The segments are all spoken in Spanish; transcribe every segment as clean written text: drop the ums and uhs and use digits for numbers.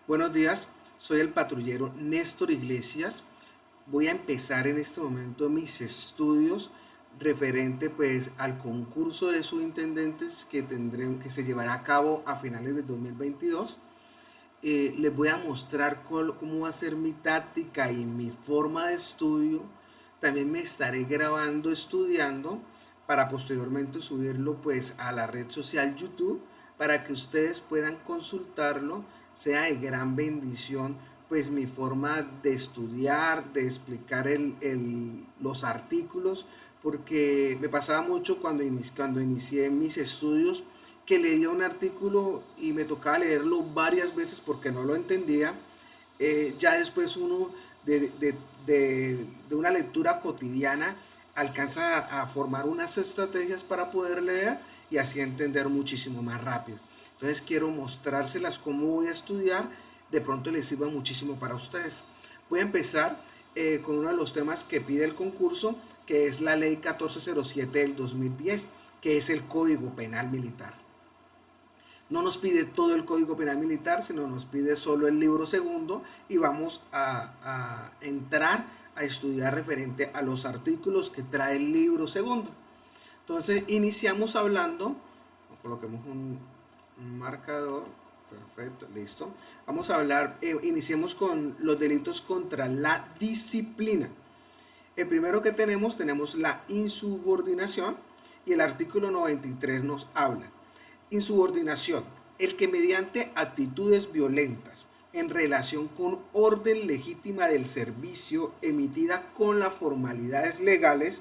Buenos días, soy el patrullero Néstor Iglesias. Voy a empezar en este momento mis estudios referente pues al concurso de subintendentes que se llevará a cabo a finales de 2022. Les voy a mostrar cómo va a ser mi táctica y mi forma de estudio. También me estaré grabando estudiando para posteriormente subirlo pues a la red social YouTube para que ustedes puedan consultarlo. Sea de gran bendición pues mi forma de estudiar, de explicar los artículos, porque me pasaba mucho cuando inicié mis estudios que leía un artículo y me tocaba leerlo varias veces porque no lo entendía. Ya después uno de una lectura cotidiana alcanza a formar unas estrategias para poder leer y así entender muchísimo más rápido. Entonces quiero mostrárselas cómo voy a estudiar, de pronto les sirva muchísimo para ustedes. Voy a empezar con uno de los temas que pide el concurso, que es la ley 1407 del 2010, que es el Código Penal Militar. No nos pide todo el Código Penal Militar, sino nos pide solo el libro segundo y vamos a entrar a estudiar referente a los artículos que trae el libro segundo. Entonces iniciamos hablando, coloquemos un marcador, perfecto, listo. Vamos a hablar, iniciemos con los delitos contra la disciplina. El primero que tenemos la insubordinación y el artículo 93 nos habla. Insubordinación, el que mediante actitudes violentas en relación con orden legítima del servicio emitida con las formalidades legales,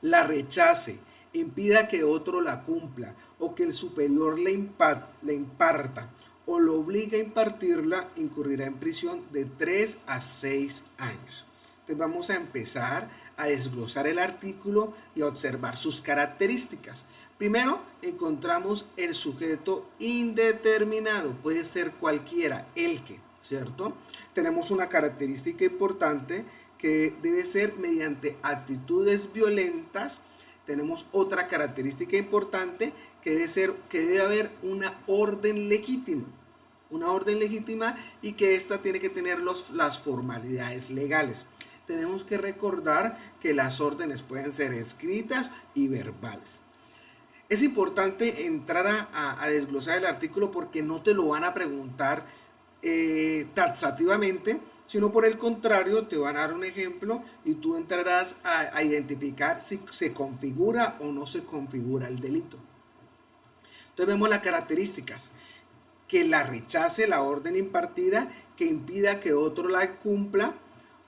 la rechace, impida que otro la cumpla o que el superior le imparta o lo obligue a impartirla, incurrirá en prisión de 3 a 6 años. Entonces vamos a empezar a desglosar el artículo y a observar sus características. Primero encontramos el sujeto indeterminado, puede ser cualquiera, el que, ¿cierto? Tenemos una característica importante que debe ser mediante actitudes violentas. Tenemos otra característica importante que debe haber una orden legítima. Una orden legítima y que ésta tiene que tener las formalidades legales. Tenemos que recordar que las órdenes pueden ser escritas y verbales. Es importante entrar a desglosar el artículo porque no te lo van a preguntar taxativamente, sino por el contrario te van a dar un ejemplo y tú entrarás a identificar si se configura o no se configura el delito. Entonces vemos las características: que la rechace la orden impartida, que impida que otro la cumpla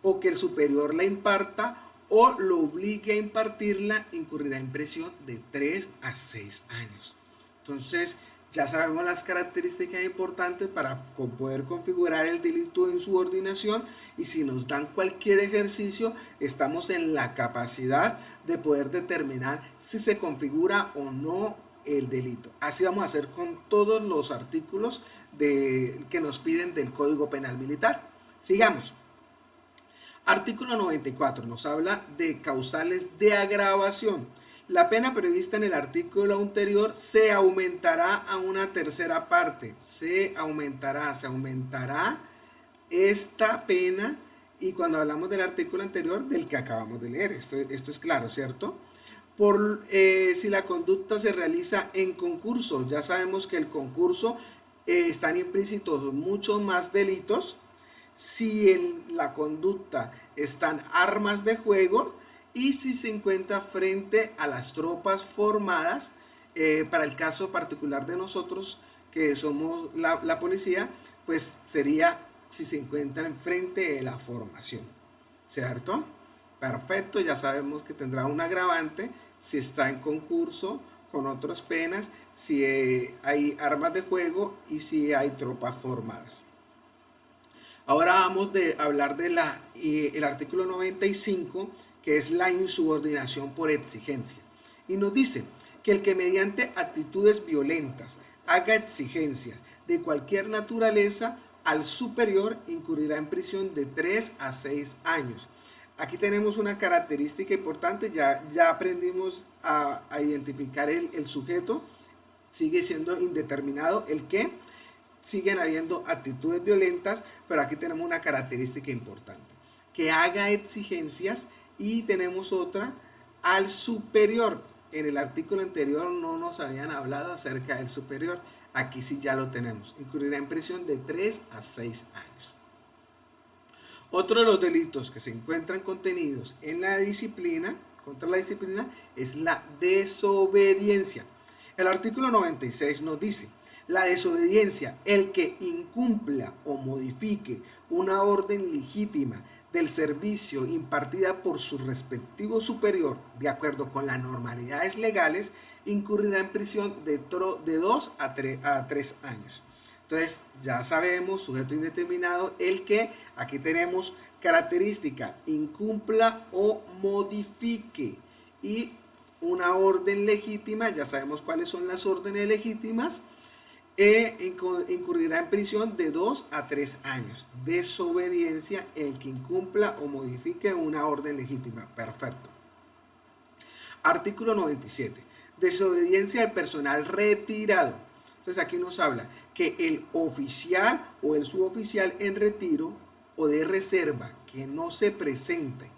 o que el superior la imparta o lo obligue a impartirla, incurrirá en prisión de 3 a 6 años. Entonces ya sabemos las características importantes para poder configurar el delito de insubordinación, y si nos dan cualquier ejercicio estamos en la capacidad de poder determinar si se configura o no el delito. Así vamos a hacer con todos los artículos que nos piden del Código Penal Militar. Sigamos. Artículo 94 nos habla de causales de agravación. La pena prevista en el artículo anterior se aumentará a una tercera parte. Se aumentará esta pena, y cuando hablamos del artículo anterior, del que acabamos de leer. Esto es claro, ¿cierto? Si la conducta se realiza en concurso, ya sabemos que el concurso están implícitos muchos más delitos. Si en la conducta están armas de juego y si se encuentra frente a las tropas formadas, para el caso particular de nosotros que somos la policía, pues sería si se encuentran frente de la formación, ¿cierto? Perfecto, ya sabemos que tendrá un agravante si está en concurso con otras penas, si hay armas de juego y si hay tropas formadas. Ahora vamos a hablar el artículo 95, que es la insubordinación por exigencia. Y nos dice que el que mediante actitudes violentas haga exigencias de cualquier naturaleza al superior incurrirá en prisión de 3 a 6 años. Aquí tenemos una característica importante, ya aprendimos a identificar el sujeto, sigue siendo indeterminado el que. siguen habiendo actitudes violentas, pero aquí tenemos una característica importante, que haga exigencias, y tenemos otra, al superior. En el artículo anterior no nos habían hablado acerca del superior, aquí sí ya lo tenemos, incurrirá en prisión de 3 a 6 años. Otro de los delitos que se encuentran contenidos en la disciplina, contra la disciplina, es la desobediencia. El artículo 96 nos dice: la desobediencia, el que incumpla o modifique una orden legítima del servicio impartida por su respectivo superior, de acuerdo con las normalidades legales, incurrirá en prisión de 2 a 3 años. Entonces, ya sabemos, sujeto indeterminado, el que, aquí tenemos característica, incumpla o modifique, y una orden legítima, ya sabemos cuáles son las órdenes legítimas, incurrirá en prisión de 2 a 3 años. Desobediencia, el que incumpla o modifique una orden legítima. Perfecto. Artículo 97. Desobediencia del personal retirado. Entonces aquí nos habla que el oficial o el suboficial en retiro o de reserva que no se presentare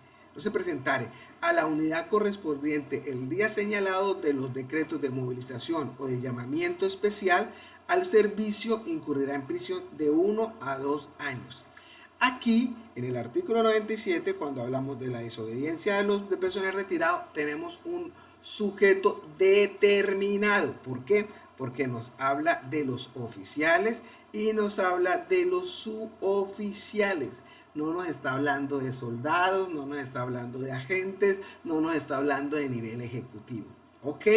a la unidad correspondiente el día señalado de los decretos de movilización o de llamamiento especial al servicio, incurrirá en prisión de 1 a 2 años. Aquí, en el artículo 97, cuando hablamos de la desobediencia de personal retirado, tenemos un sujeto determinado. ¿Por qué? Porque nos habla de los oficiales y nos habla de los suboficiales. No nos está hablando de soldados, no nos está hablando de agentes, no nos está hablando de nivel ejecutivo. ¿Ok?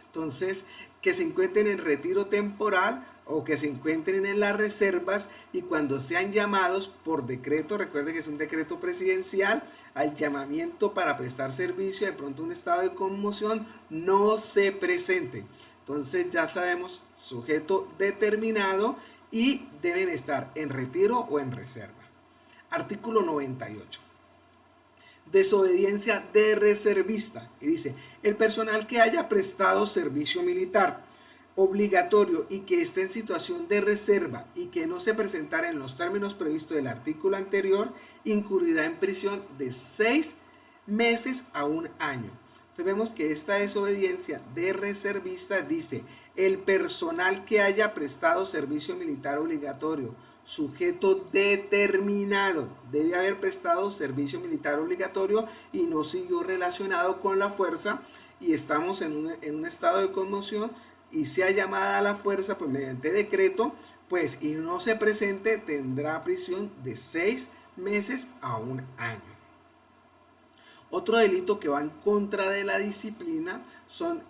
Entonces, que se encuentren en retiro temporal o que se encuentren en las reservas, y cuando sean llamados por decreto, recuerden que es un decreto presidencial, al llamamiento para prestar servicio, de pronto un estado de conmoción, no se presenten. Entonces ya sabemos, sujeto determinado, y deben estar en retiro o en reserva. Artículo 98. Desobediencia de reservista. Y dice: el personal que haya prestado servicio militar obligatorio y que esté en situación de reserva y que no se presentara en los términos previstos del artículo anterior, incurrirá en prisión de 6 meses a 1 año. Entonces vemos que esta desobediencia de reservista dice: el personal que haya prestado servicio militar obligatorio, sujeto determinado, debe haber prestado servicio militar obligatorio y no siguió relacionado con la fuerza, y estamos en un estado de conmoción y sea llamada a la fuerza pues mediante decreto, pues y no se presente, tendrá prisión de 6 meses a 1 año. Otro delito que va en contra de la disciplina son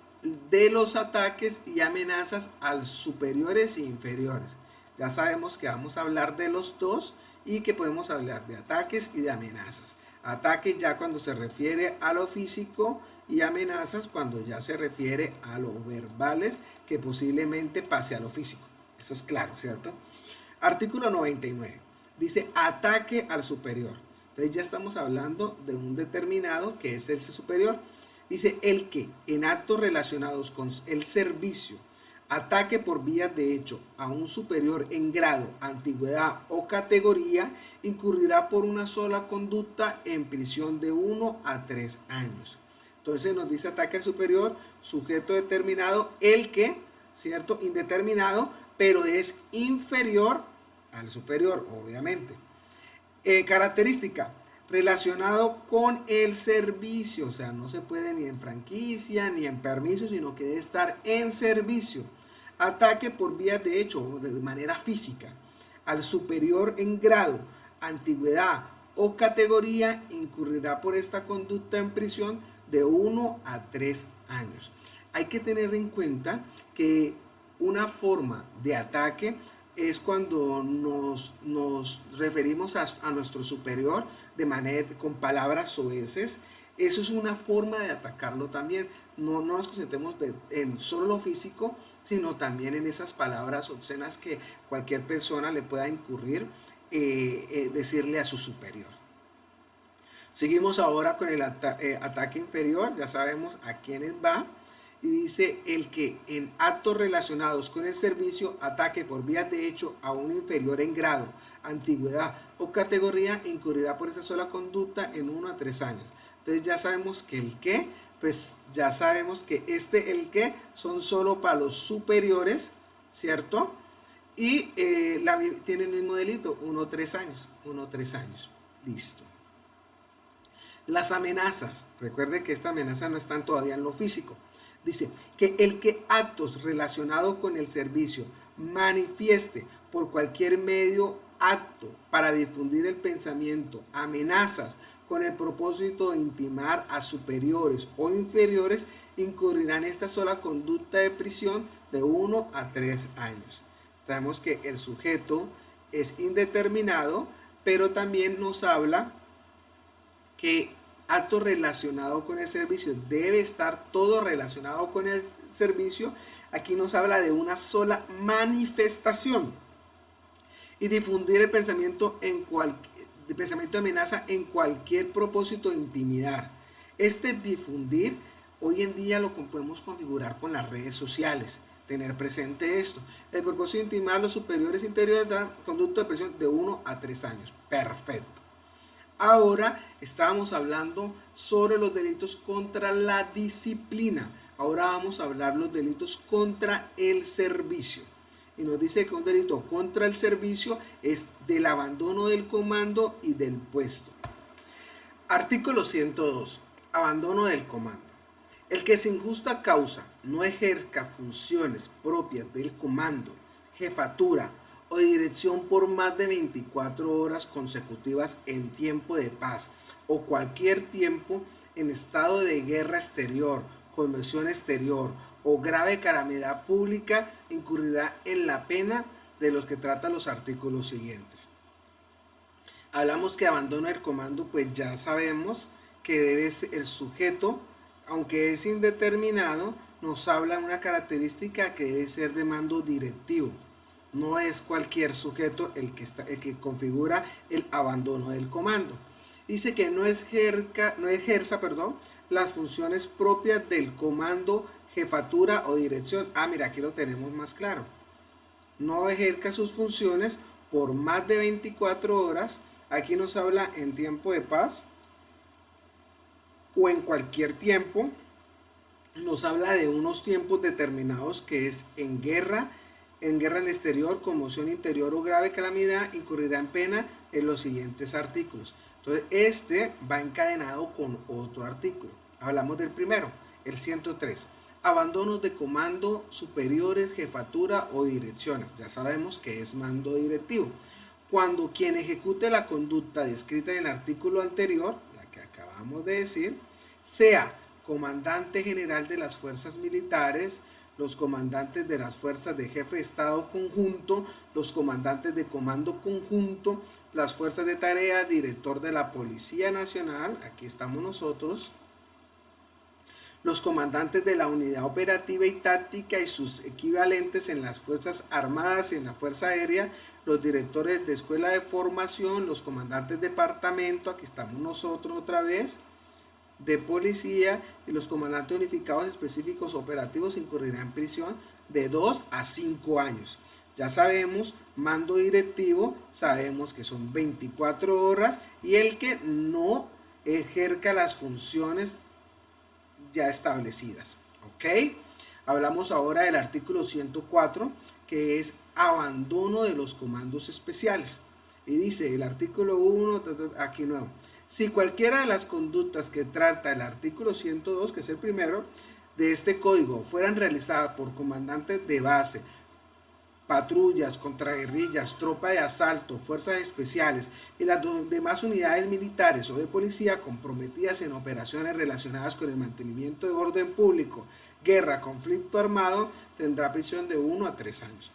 de los ataques y amenazas a superiores e inferiores. Ya sabemos que vamos a hablar de los dos y que podemos hablar de ataques y de amenazas. Ataques ya cuando se refiere a lo físico, y amenazas cuando ya se refiere a lo verbales, que posiblemente pase a lo físico. Eso es claro, ¿cierto? Artículo 99. Dice: ataque al superior. Entonces ya estamos hablando de un determinado que es el superior. Dice: el que en actos relacionados con el servicio ataque por vías de hecho a un superior en grado, antigüedad o categoría, incurrirá por una sola conducta en prisión de 1 a 3 años. Entonces nos dice: ataque al superior, sujeto determinado, el que, ¿cierto? Indeterminado, pero es inferior al superior, obviamente. Característica: relacionado con el servicio, o sea, no se puede ni en franquicia ni en permiso, sino que debe estar en servicio. Ataque por vías de hecho o de manera física al superior en grado, antigüedad o categoría, incurrirá por esta conducta en prisión de 1 a 3 años. Hay que tener en cuenta que una forma de ataque es cuando nos referimos a nuestro superior de manera, con palabras soeces. Eso es una forma de atacarlo también. No nos concentremos en solo lo físico, sino también en esas palabras obscenas que cualquier persona le pueda incurrir, decirle a su superior. Seguimos ahora con el ataque inferior. Ya sabemos a quiénes va. y dice el que en actos relacionados con el servicio ataque por vías de hecho a un inferior en grado, antigüedad o categoría incurrirá por esa sola conducta en 1 a 3 años. Entonces ya sabemos que el que, pues ya sabemos que el que son solo para los superiores, ¿cierto? Y tiene el mismo delito, 1 a 3 años, 1 a 3 años, listo. Las amenazas, recuerde que esta amenaza no están todavía en lo físico. Dice que el que actos relacionados con el servicio manifieste por cualquier medio acto para difundir el pensamiento, amenazas con el propósito de intimar a superiores o inferiores, incurrirá en esta sola conducta de prisión de 1 a 3 años. Sabemos que el sujeto es indeterminado, pero también nos habla que acto relacionado con el servicio debe estar todo relacionado con el servicio. Aquí nos habla de una sola manifestación y difundir el pensamiento de pensamiento de amenaza en cualquier propósito de intimidar. Este difundir hoy en día lo podemos configurar con las redes sociales. Tener presente esto. El propósito de intimar a los superiores interiores de la conducta de prisión de 1 a 3 años. Perfecto. Ahora estábamos hablando sobre los delitos contra la disciplina. Ahora vamos a hablar los delitos contra el servicio. Y nos dice que un delito contra el servicio es del abandono del comando y del puesto. Artículo 102. Abandono del comando. El que sin justa causa no ejerza funciones propias del comando, jefatura o dirección por más de 24 horas consecutivas en tiempo de paz o cualquier tiempo en estado de guerra exterior, conmoción exterior o grave calamidad pública, incurrirá en la pena de los que tratan los artículos siguientes. Hablamos que abandono del comando, pues ya sabemos que debe ser el sujeto, aunque es indeterminado, nos habla de una característica que debe ser de mando directivo. No es cualquier sujeto el que configura el abandono del comando. Dice que no ejerza las funciones propias del comando, jefatura o dirección. Mira, aquí lo tenemos más claro. No ejerza sus funciones por más de 24 horas. Aquí nos habla en tiempo de paz o en cualquier tiempo. Nos habla de unos tiempos determinados que es en guerra en el exterior, conmoción interior o grave calamidad, incurrirá en pena en los siguientes artículos. Entonces, este va encadenado con otro artículo. Hablamos del primero, el 103. Abandonos de comando superiores, jefatura o direcciones. Ya sabemos que es mando directivo. Cuando quien ejecute la conducta descrita en el artículo anterior, la que acabamos de decir, sea comandante general de las fuerzas militares, los comandantes de las fuerzas de jefe de Estado conjunto, los comandantes de comando conjunto, las fuerzas de tarea, director de la Policía Nacional, aquí estamos nosotros, los comandantes de la unidad operativa y táctica y sus equivalentes en las Fuerzas Armadas y en la Fuerza Aérea, los directores de escuela de formación, los comandantes de departamento, aquí estamos nosotros otra vez, de policía, y los comandantes unificados específicos operativos incurrirán en prisión de 2 a 5 años. Ya sabemos, mando directivo, sabemos que son 24 horas y el que no ejerza las funciones ya establecidas. ¿Ok? Hablamos ahora del artículo 104, que es abandono de los comandos especiales. Y dice el artículo 1, aquí nuevo. Si cualquiera de las conductas que trata el artículo 102, que es el primero, de este código fueran realizadas por comandantes de base, patrullas, contraguerrillas, tropa de asalto, fuerzas especiales y las demás unidades militares o de policía comprometidas en operaciones relacionadas con el mantenimiento de orden público, guerra, conflicto armado, tendrá prisión de 1 a 3 años.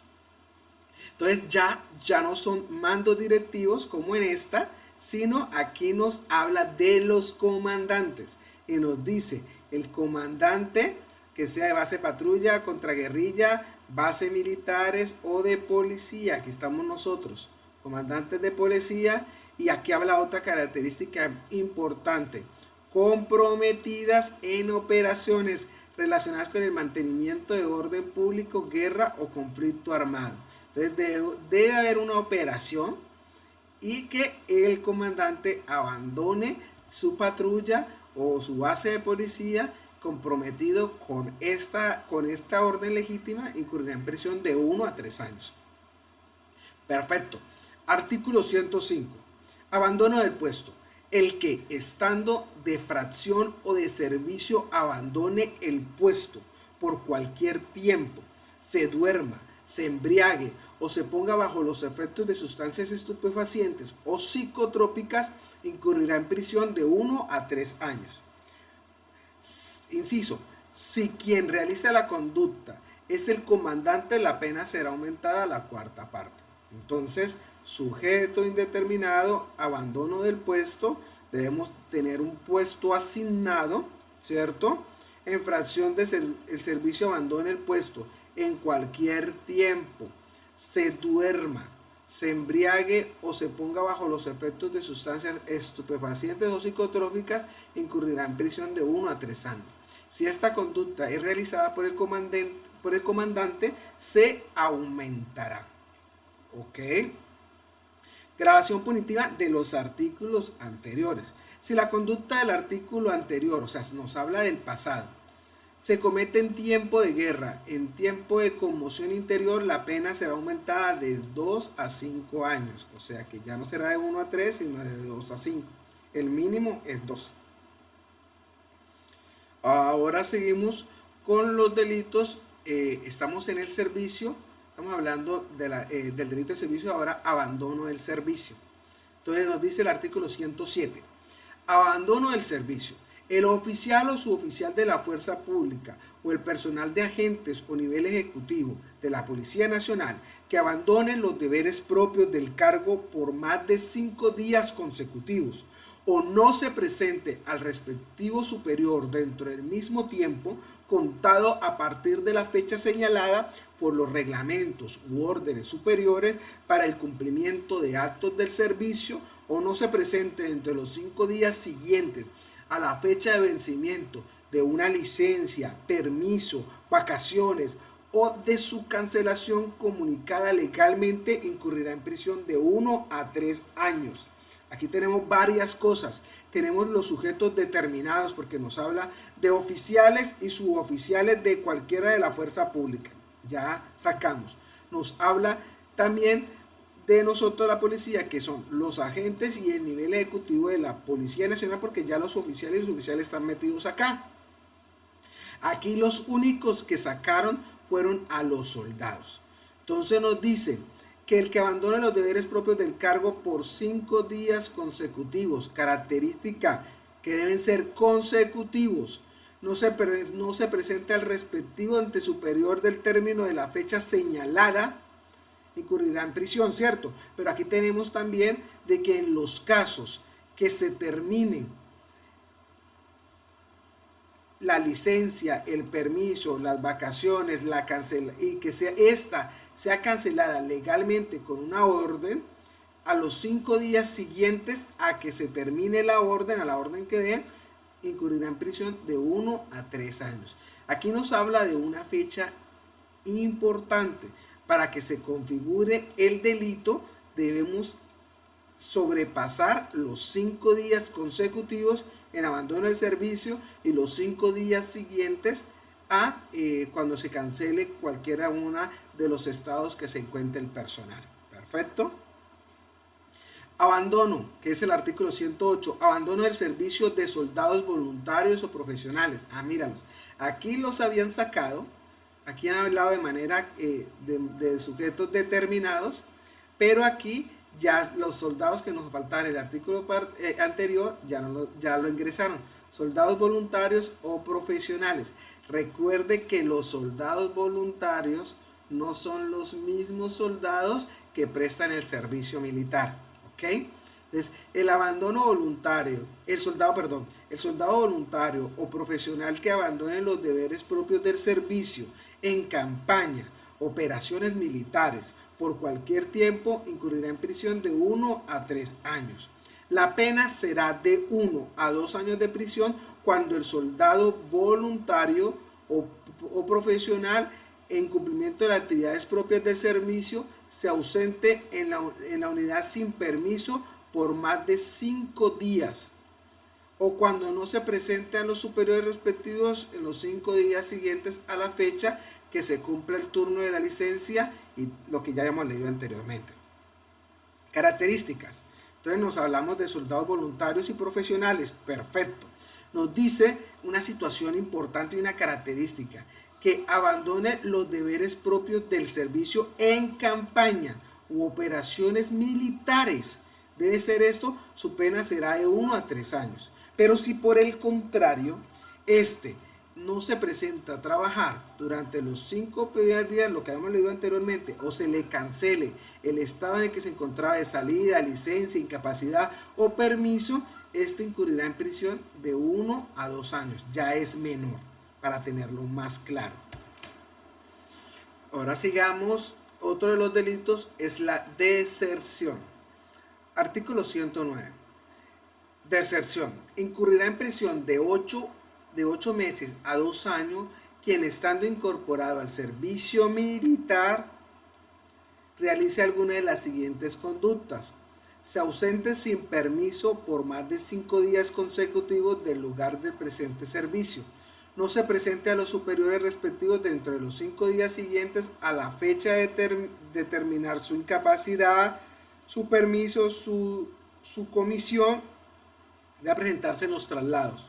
Entonces ya no son mandos directivos como en esta, sino aquí nos habla de los comandantes y nos dice el comandante que sea de base patrulla, contraguerrilla, base militares o de policía. Aquí estamos nosotros, comandantes de policía, y aquí habla otra característica importante: comprometidas en operaciones relacionadas con el mantenimiento de orden público, guerra o conflicto armado. Entonces debe haber una operación y que el comandante abandone su patrulla o su base de policía comprometido con esta orden legítima, incurrirá en prisión de 1 a 3 años. Perfecto. Artículo 105. Abandono del puesto. El que, estando de fracción o de servicio, abandone el puesto por cualquier tiempo, se duerma, se embriague o se ponga bajo los efectos de sustancias estupefacientes o psicotrópicas, incurrirá en prisión de 1 a 3 años. Inciso, si quien realiza la conducta es el comandante, la pena será aumentada a la cuarta parte. Entonces, sujeto indeterminado, abandono del puesto, debemos tener un puesto asignado, ¿cierto? En fracción de el servicio, abandone el puesto en cualquier tiempo, se duerma, se embriague o se ponga bajo los efectos de sustancias estupefacientes o psicotrópicas, incurrirá en prisión de 1 a 3 años. Si esta conducta es realizada por el comandante, se aumentará. ¿Ok? Gradación punitiva de los artículos anteriores. Si la conducta del artículo anterior, o sea, nos habla del pasado, se comete en tiempo de guerra, en tiempo de conmoción interior, la pena será aumentada de 2 a 5 años. O sea que ya no será de 1 a 3, sino de 2 a 5. El mínimo es 2. Ahora seguimos con los delitos. Estamos en el servicio. Estamos hablando del delito de servicio, ahora abandono del servicio. Entonces nos dice el artículo 107. Abandono del servicio. El oficial o suboficial de la fuerza pública o el personal de agentes o nivel ejecutivo de la Policía Nacional que abandonen los deberes propios del cargo por más de 5 días consecutivos o no se presente al respectivo superior dentro del mismo tiempo contado a partir de la fecha señalada por los reglamentos u órdenes superiores para el cumplimiento de actos del servicio o no se presente dentro de los 5 días siguientes a la fecha de vencimiento de una licencia, permiso, vacaciones o de su cancelación comunicada legalmente, incurrirá en prisión de 1 a 3 años. Aquí tenemos varias cosas. Tenemos los sujetos determinados porque nos habla de oficiales y suboficiales de cualquiera de la fuerza pública. Ya sacamos. Nos habla también de nosotros, la policía, que son los agentes y el nivel ejecutivo de la Policía Nacional, porque ya los oficiales y los oficiales están metidos acá. Aquí los únicos que sacaron fueron a los soldados. Entonces nos dicen que el que abandone los deberes propios del cargo por 5 días consecutivos, característica que deben ser consecutivos, no se presente al respectivo ente superior del término de la fecha señalada, incurrirá en prisión, ¿cierto? Pero aquí tenemos también de que en los casos que se terminen la licencia, el permiso, las vacaciones, y que sea cancelada legalmente con una orden, a los 5 días siguientes a que se termine la orden, a la orden que dé, incurrirá en prisión de 1 a 3 años. Aquí nos habla de una fecha importante. Para que se configure el delito, debemos sobrepasar los 5 días consecutivos en abandono del servicio y los 5 días siguientes a cuando se cancele cualquiera una de los estados que se encuentre el personal. Perfecto. Abandono, que es el artículo 108, abandono del servicio de soldados voluntarios o profesionales. Míralos, aquí los habían sacado. Aquí han hablado de manera de sujetos determinados, pero aquí ya los soldados que nos faltaban en el artículo anterior ya lo ingresaron. Soldados voluntarios o profesionales. Recuerde que los soldados voluntarios no son los mismos soldados que prestan el servicio militar. ¿Ok? Entonces, el abandono voluntario, el soldado voluntario o profesional que abandone los deberes propios del servicio en campaña, operaciones militares, por cualquier tiempo, incurrirá en prisión de 1 a 3 años. La pena será de 1 a 2 años de prisión cuando el soldado voluntario o, o profesional en cumplimiento de las actividades propias del servicio se ausente en la unidad sin permiso por más de 5 días, o cuando no se presente a los superiores respectivos en los 5 días siguientes a la fecha que se cumpla el turno de la licencia, y lo que ya hemos leído anteriormente. Características. Entonces nos hablamos de soldados voluntarios y profesionales. Perfecto. Nos dice una situación importante y una característica: que abandone los deberes propios del servicio en campaña u operaciones militares. Debe ser esto, su pena será de 1 a 3 años. Pero si por el contrario, no se presenta a trabajar durante los 5 primeros días, lo que habíamos leído anteriormente, o se le cancele el estado en el que se encontraba de salida, licencia, incapacidad o permiso, incurrirá en prisión de 1 a 2 años. Ya es menor, para tenerlo más claro. Ahora sigamos. Otro de los delitos es la deserción. Artículo 109. Deserción. Incurrirá en prisión de 8 meses a 2 años quien, estando incorporado al servicio militar, realice alguna de las siguientes conductas: se ausente sin permiso por más de 5 días consecutivos del lugar del presente servicio, no se presente a los superiores respectivos dentro de los 5 días siguientes a la fecha de determinar su incapacidad, su permiso, su comisión, de presentarse en los traslados,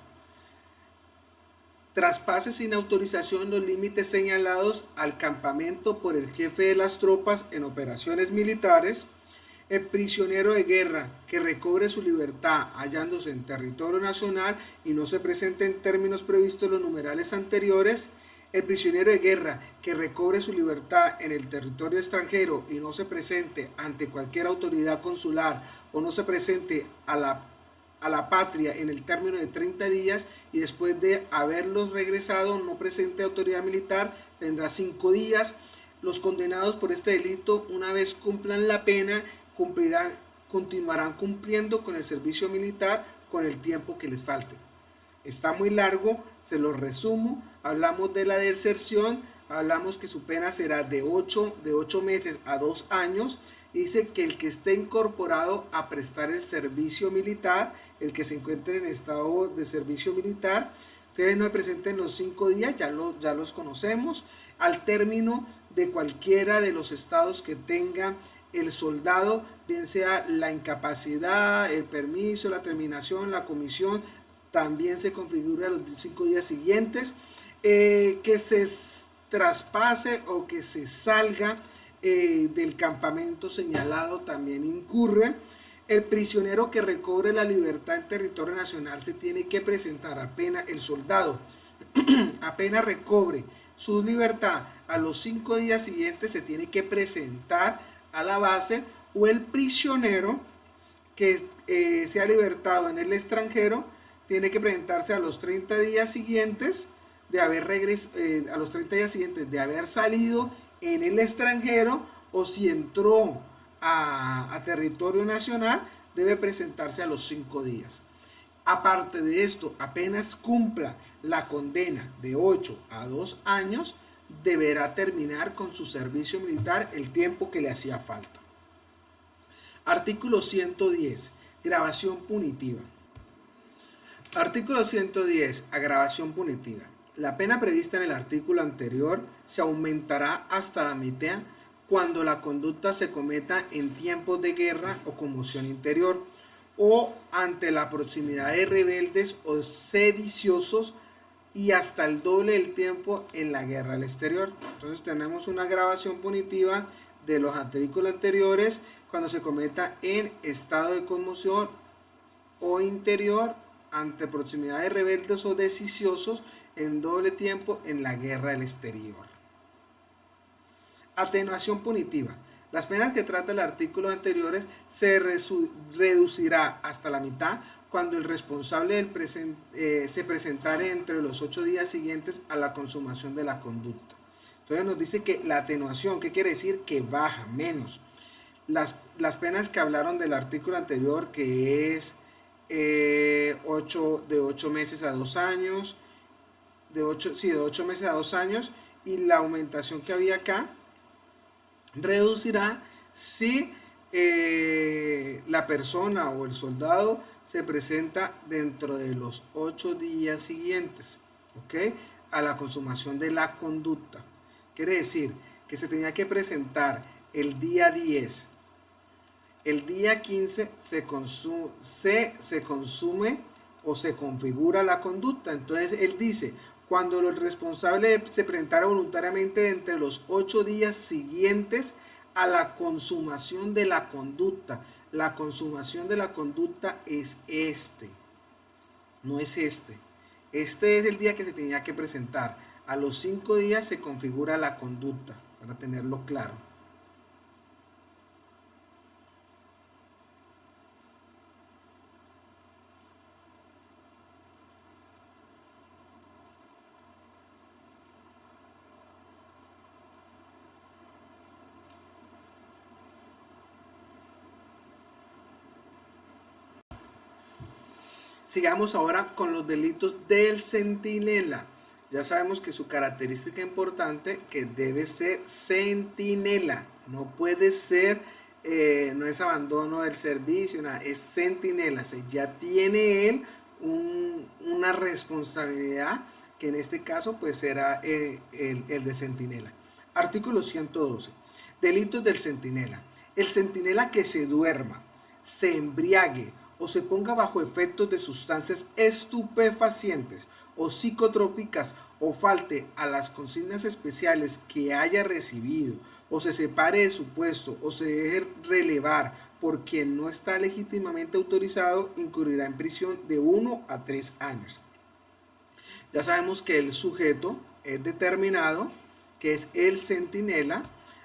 traspase sin autorización los límites señalados al campamento por el jefe de las tropas en operaciones militares. El prisionero de guerra que recobre su libertad hallándose en territorio nacional y no se presente en términos previstos en los numerales anteriores. El prisionero de guerra que recobre su libertad en el territorio extranjero y no se presente ante cualquier autoridad consular o no se presente a la patria en el término de 30 días y después de haberlos regresado no presente autoridad militar, tendrá 5 días. Los condenados por este delito, una vez cumplan la pena, continuarán cumpliendo con el servicio militar con el tiempo que les falte. Está muy largo, se lo resumo. Hablamos de la deserción, hablamos que su pena será de 8 meses a 2 años. Dice que el que esté incorporado a prestar el servicio militar, el que se encuentre en estado de servicio militar, ustedes no se presenten en los 5 días, ya los conocemos, al término de cualquiera de los estados que tenga el soldado, bien sea la incapacidad, el permiso, la terminación, la comisión, también se configura los 5 días siguientes, que se traspase o que se salga del campamento señalado también incurre. El prisionero que recobre la libertad en territorio nacional se tiene que presentar apenas el soldado apenas recobre su libertad a los 5 días siguientes se tiene que presentar a la base, o el prisionero que sea libertado en el extranjero tiene que presentarse a los 30 días siguientes de haber a los 30 días siguientes de haber salido en el extranjero, o si entró a territorio nacional debe presentarse a los 5 días. Aparte de esto, apenas cumpla la condena de 8 a 2 años, deberá terminar con su servicio militar el tiempo que le hacía falta. Artículo 110. Gravación punitiva. Artículo 110. Agravación punitiva. La pena prevista en el artículo anterior se aumentará hasta la mitad cuando la conducta se cometa en tiempos de guerra o conmoción interior, o ante la proximidad de rebeldes o sediciosos, y hasta el doble del tiempo en la guerra al exterior. Entonces tenemos una agravación punitiva de los artículos anteriores cuando se cometa en estado de conmoción o interior, ante proximidad de rebeldes o sediciosos, en doble tiempo en la guerra al exterior. Atenuación punitiva. Las penas que trata el artículo anteriores se reducirá hasta la mitad cuando el responsable se presentare entre los 8 días siguientes a la consumación de la conducta. Entonces nos dice que la atenuación, ¿qué quiere decir? Que baja, menos. Las penas que hablaron del artículo anterior, que es de 8 meses a 2 años, de 8, sí, de 8 meses a 2 años, y la aumentación que había acá reducirá si la persona o el soldado se presenta dentro de los 8 días siguientes, ¿ok? A la consumación de la conducta. Quiere decir que se tenía que presentar el día 10. El día 15 se consume o se configura la conducta. Entonces él dice, cuando el responsable se presentara voluntariamente entre los 8 días siguientes a la consumación de la conducta. La consumación de la conducta es este, no es este. Este es el día que se tenía que presentar. A los 5 días se configura la conducta, para tenerlo claro. Sigamos ahora con los delitos del centinela. Ya sabemos que su característica importante que debe ser centinela. No puede ser, no es abandono del servicio, nada, es centinela. O sea, ya tiene él una responsabilidad que en este caso pues será el de centinela. Artículo 112. Delitos del centinela. El centinela que se duerma, se embriague o se ponga bajo efectos de sustancias estupefacientes o psicotrópicas o falte a las consignas especiales que haya recibido o se separe de su puesto o se deje relevar por quien no está legítimamente autorizado, incurrirá en prisión de 1 a 3 años. Ya sabemos que el sujeto es determinado, que es el centinela.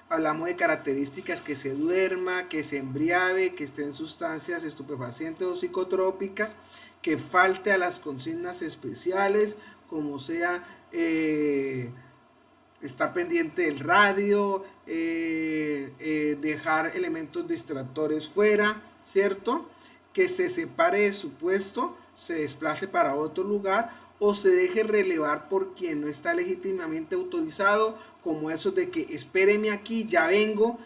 Hablamos de características: que se duerma, que se embriague, que esté en sustancias estupefacientes o psicotrópicas, que falte a las consignas especiales, como sea estar pendiente del radio, dejar elementos distractores fuera, ¿cierto? Que se separe de su puesto, se desplace para otro lugar o se deje relevar por quien no está legítimamente autorizado, como eso de que espéreme aquí, ya vengo,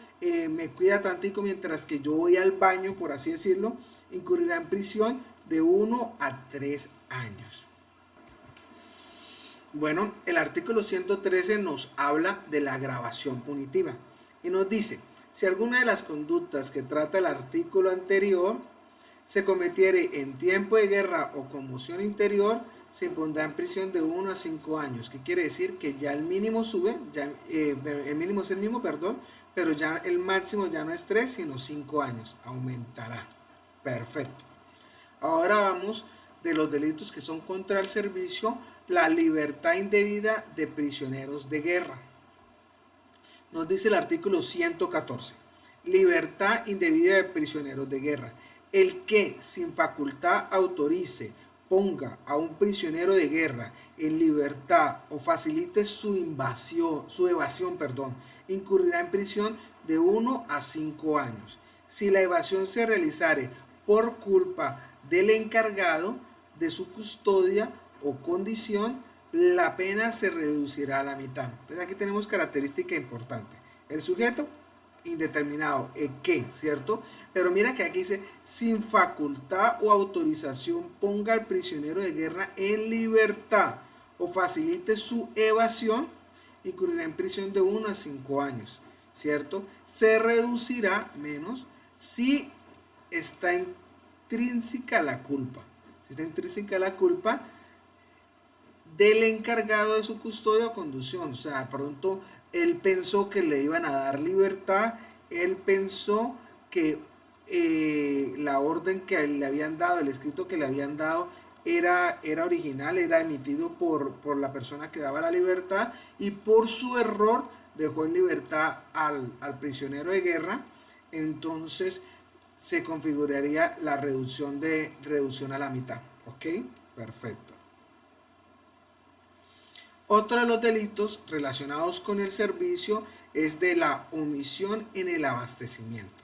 me cuida tantico mientras que yo voy al baño, por así decirlo, incurrirá en prisión de 1 a 3 años. Bueno, el artículo 113 nos habla de la agravación punitiva y nos dice: si alguna de las conductas que trata el artículo anterior se cometiere en tiempo de guerra o conmoción interior, se impondrá en prisión de 1 a 5 años. ¿Qué quiere decir? Que ya el mínimo sube, ya, el mínimo es el mismo, perdón, pero ya el máximo ya no es 3, sino 5 años. Aumentará. Perfecto. Ahora vamos de los delitos que son contra el servicio, la libertad indebida de prisioneros de guerra. Nos dice el artículo 114. Libertad indebida de prisioneros de guerra. El que sin facultad autorice, ponga a un prisionero de guerra en libertad o facilite su evasión, incurrirá en prisión de 1 a 5 años. Si la evasión se realizare por culpa del encargado de su custodia o condición, la pena se reducirá a la mitad. Entonces aquí tenemos característica importante. El sujeto indeterminado, el qué, ¿cierto? Pero mira que aquí dice: sin facultad o autorización, ponga al prisionero de guerra en libertad o facilite su evasión, incurrirá en prisión de 1 a 5 años, ¿cierto? Se reducirá menos si está intrínseca la culpa. Si está intrínseca la culpa del encargado de su custodia o conducción. O sea, pronto él pensó que le iban a dar libertad, él pensó que la orden que le habían dado, el escrito que le habían dado era original, era emitido por la persona que daba la libertad, y por su error dejó en libertad al prisionero de guerra. Entonces se configuraría la reducción a la mitad. ¿Ok? Perfecto. Otro de los delitos relacionados con el servicio es de la omisión en el abastecimiento.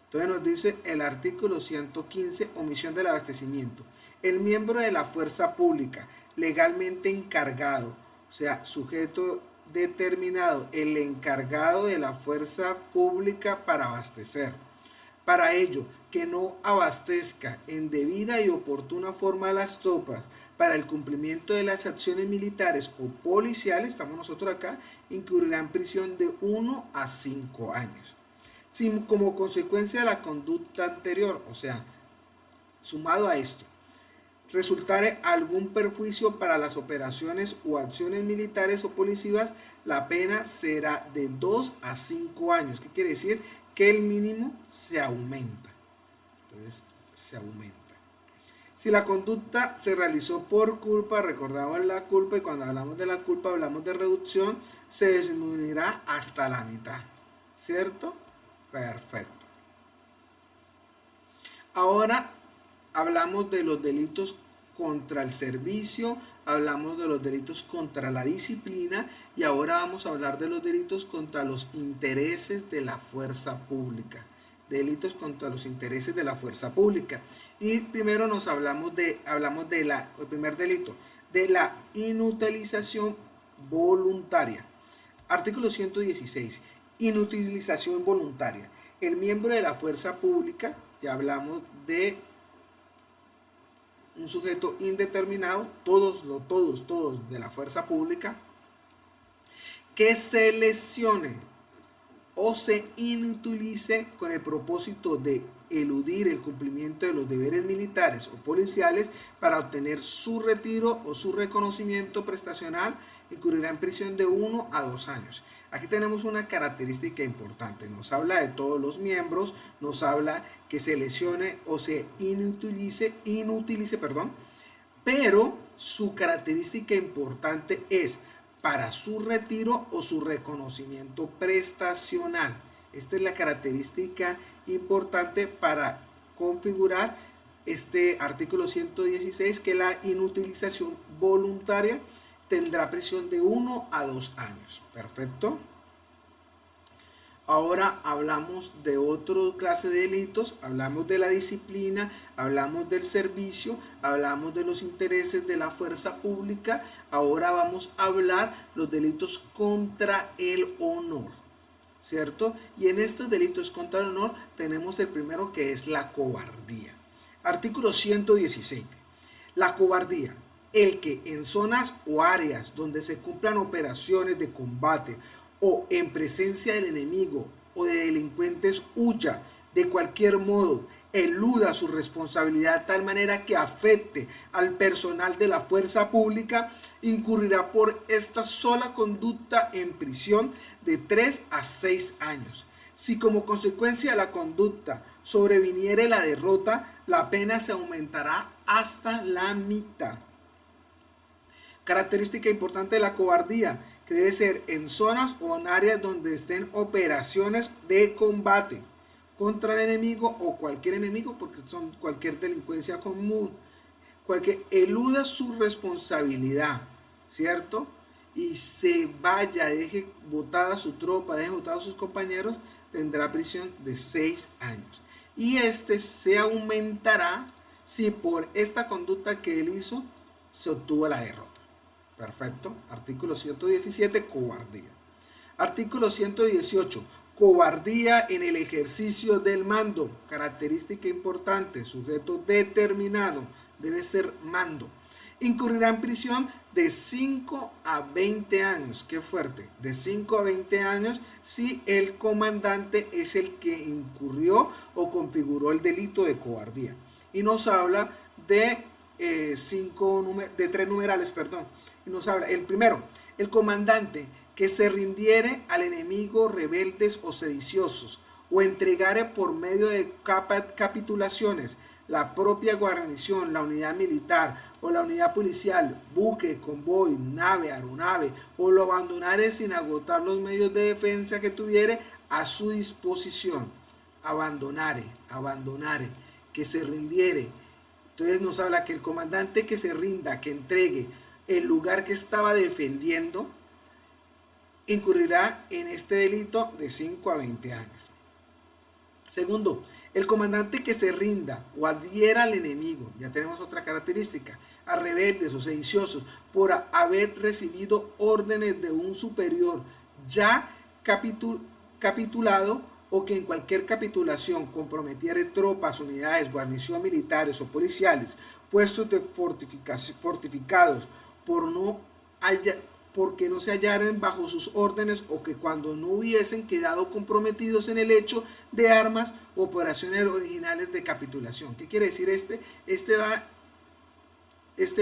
Entonces nos dice el artículo 115, omisión del abastecimiento. El miembro de la fuerza pública, legalmente encargado, o sea, sujeto determinado, el encargado de la fuerza pública para abastecer. Para ello, que no abastezca en debida y oportuna forma las tropas para el cumplimiento de las acciones militares o policiales, estamos nosotros acá, incurrirá en prisión de 1 a 5 años. Si como consecuencia de la conducta anterior, o sea, sumado a esto, resultare algún perjuicio para las operaciones o acciones militares o policivas, la pena será de 2 a 5 años. ¿Qué quiere decir? Que el mínimo se aumenta. Entonces, se aumenta. Si la conducta se realizó por culpa, recordamos la culpa, y cuando hablamos de la culpa hablamos de reducción, se disminuirá hasta la mitad. ¿Cierto? Perfecto. Ahora hablamos de los delitos contra el servicio, hablamos de los delitos contra la disciplina y ahora vamos a hablar de los delitos contra los intereses de la fuerza pública. Delitos contra los intereses de la fuerza pública. Y primero hablamos de el primer delito, de la inutilización voluntaria. Artículo 116. Inutilización voluntaria. El miembro de la fuerza pública, ya hablamos de un sujeto indeterminado, todos de la fuerza pública, que se lesione o se inutilice con el propósito de eludir el cumplimiento de los deberes militares o policiales para obtener su retiro o su reconocimiento prestacional, incurrirá en prisión de 1 a 2 años. Aquí tenemos una característica importante, nos habla de todos los miembros, nos habla que se lesione o se inutilice, pero su característica importante es para su retiro o su reconocimiento prestacional. Esta es la característica importante para configurar este artículo 116, que la inutilización voluntaria tendrá prisión de 1 a 2 años. Perfecto. Ahora hablamos de otra clase de delitos, hablamos de la disciplina, hablamos del servicio, hablamos de los intereses de la fuerza pública. Ahora vamos a hablar los delitos contra el honor, ¿cierto? Y en estos delitos contra el honor tenemos el primero, que es la cobardía. Artículo 117. La cobardía. El que en zonas o áreas donde se cumplan operaciones de combate o en presencia del enemigo o de delincuentes huya de cualquier modo, eluda su responsabilidad de tal manera que afecte al personal de la fuerza pública, incurrirá por esta sola conducta en prisión de 3 a 6 años. Si como consecuencia de la conducta sobreviniere la derrota, la pena se aumentará hasta la mitad. Característica importante de la cobardía, que debe ser en zonas o en áreas donde estén operaciones de combate contra el enemigo o cualquier enemigo, porque son cualquier delincuencia común, cualquier eluda su responsabilidad, ¿cierto? Y se vaya, deje botada su tropa, deje botados sus compañeros, tendrá prisión de 6 años. Y este se aumentará si por esta conducta que él hizo se obtuvo la derrota. Perfecto. Artículo 117, cobardía. Artículo 118, cobardía en el ejercicio del mando. Característica importante, sujeto determinado, debe ser mando. Incurrirá en prisión de 5 a 20 años. Qué fuerte. De 5 a 20 años si el comandante es el que incurrió o configuró el delito de cobardía. Y nos habla de 3 numerales, Y nos habla, el primero, el comandante que se rindiere al enemigo rebeldes o sediciosos, o entregare por medio de capitulaciones la propia guarnición, la unidad militar o la unidad policial, buque, convoy, nave, aeronave, o lo abandonare sin agotar los medios de defensa que tuviere a su disposición. Abandonare, que se rindiere. Entonces nos habla que el comandante que se rinda, que entregue el lugar que estaba defendiendo, incurrirá en este delito de 5 a 20 años. Segundo, el comandante que se rinda o adhiera al enemigo, ya tenemos otra característica, a rebeldes o sediciosos por haber recibido órdenes de un superior ya capitulado o que en cualquier capitulación comprometiere tropas, unidades, guarnición militares o policiales, puestos de fortificados por no haya, porque no se hallaren bajo sus órdenes o que cuando no hubiesen quedado comprometidos en el hecho de armas o operaciones originales de capitulación. ¿Qué quiere decir este? Este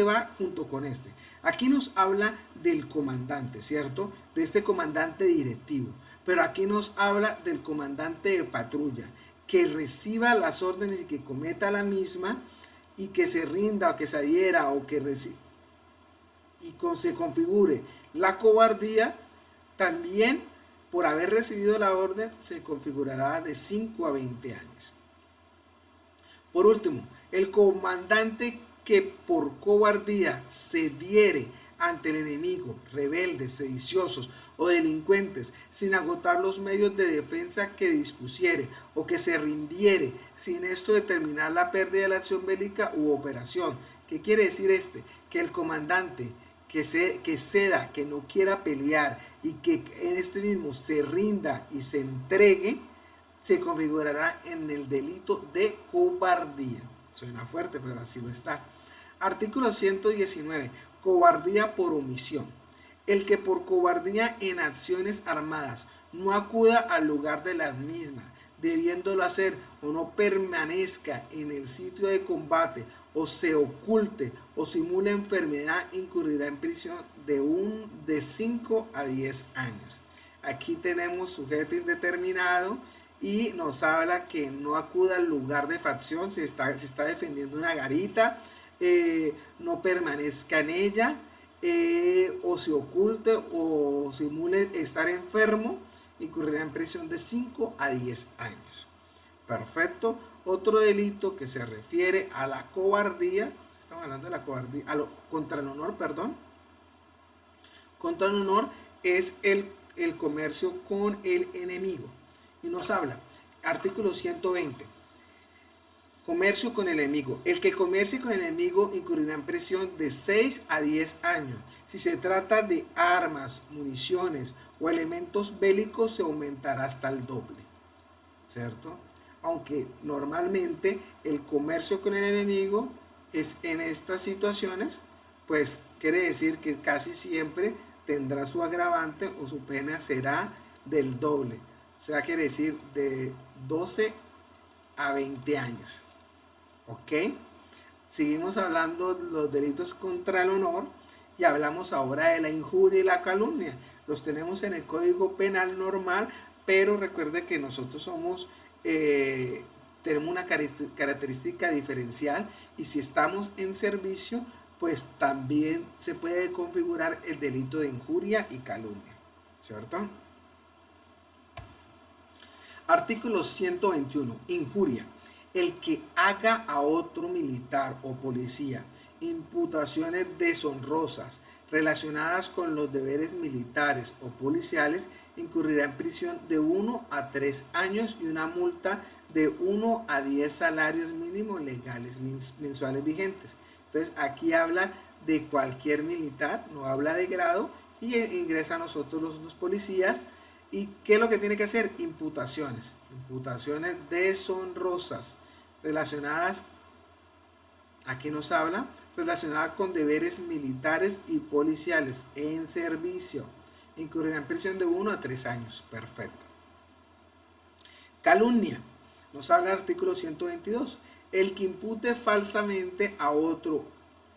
va junto con este. Aquí nos habla del comandante, ¿cierto? De este comandante directivo. Pero aquí nos habla del comandante de patrulla, que reciba las órdenes y que cometa la misma y que se rinda o que se adhiera o que se configure la cobardía, también por haber recibido la orden se configurará de 5 a 20 años. Por último, el comandante que por cobardía se diere ante el enemigo, rebeldes, sediciosos o delincuentes, sin agotar los medios de defensa que dispusiere, o que se rindiere, sin esto determinar la pérdida de la acción bélica u operación. ¿Qué quiere decir este? Que el comandante que ceda, que no quiera pelear y que en este mismo se rinda y se entregue, se configurará en el delito de cobardía. Suena fuerte, pero así lo está. Artículo 119. Cobardía por omisión. El que por cobardía en acciones armadas no acuda al lugar de las mismas, debiéndolo hacer, o no permanezca en el sitio de combate, o se oculte o simule enfermedad, incurrirá en prisión de 5 a 10 años. Aquí tenemos sujeto indeterminado y nos habla que no acuda al lugar de facción, se está defendiendo una garita, no permanezca en ella, o se oculte o simule estar enfermo, incurrirá en prisión de 5 a 10 años. Perfecto. Otro delito que se refiere a la cobardía, estamos hablando de la cobardía, contra el honor, perdón. Contra el honor es el comercio con el enemigo. Y nos habla, artículo 120. Comercio con el enemigo. El que comercie con el enemigo incurrirá en prisión de 6 a 10 años. Si se trata de armas, municiones o elementos bélicos, se aumentará hasta el doble. ¿Cierto? Aunque normalmente el comercio con el enemigo es en estas situaciones, pues quiere decir que casi siempre tendrá su agravante o su pena será del doble. O sea, quiere decir de 12 a 20 años. ¿Ok? Seguimos hablando de los delitos contra el honor y hablamos ahora de la injuria y la calumnia. Los tenemos en el Código Penal normal, pero recuerde que nosotros tenemos una característica diferencial, y si estamos en servicio, pues también se puede configurar el delito de injuria y calumnia, ¿cierto? Artículo 121. Injuria. El que haga a otro militar o policía imputaciones deshonrosas relacionadas con los deberes militares o policiales, incurrirá en prisión de 1 a 3 años y una multa de 1 a 10 salarios mínimos legales mensuales vigentes. Entonces aquí habla de cualquier militar, no habla de grado, y ingresa a nosotros los policías. ¿Y qué es lo que tiene que hacer? Imputaciones deshonrosas relacionadas, aquí nos habla, relacionadas con deberes militares y policiales en servicio. Incurrirá en prisión de 1 a 3 años. Perfecto. Calumnia. Nos habla el artículo 122. El que impute falsamente a otro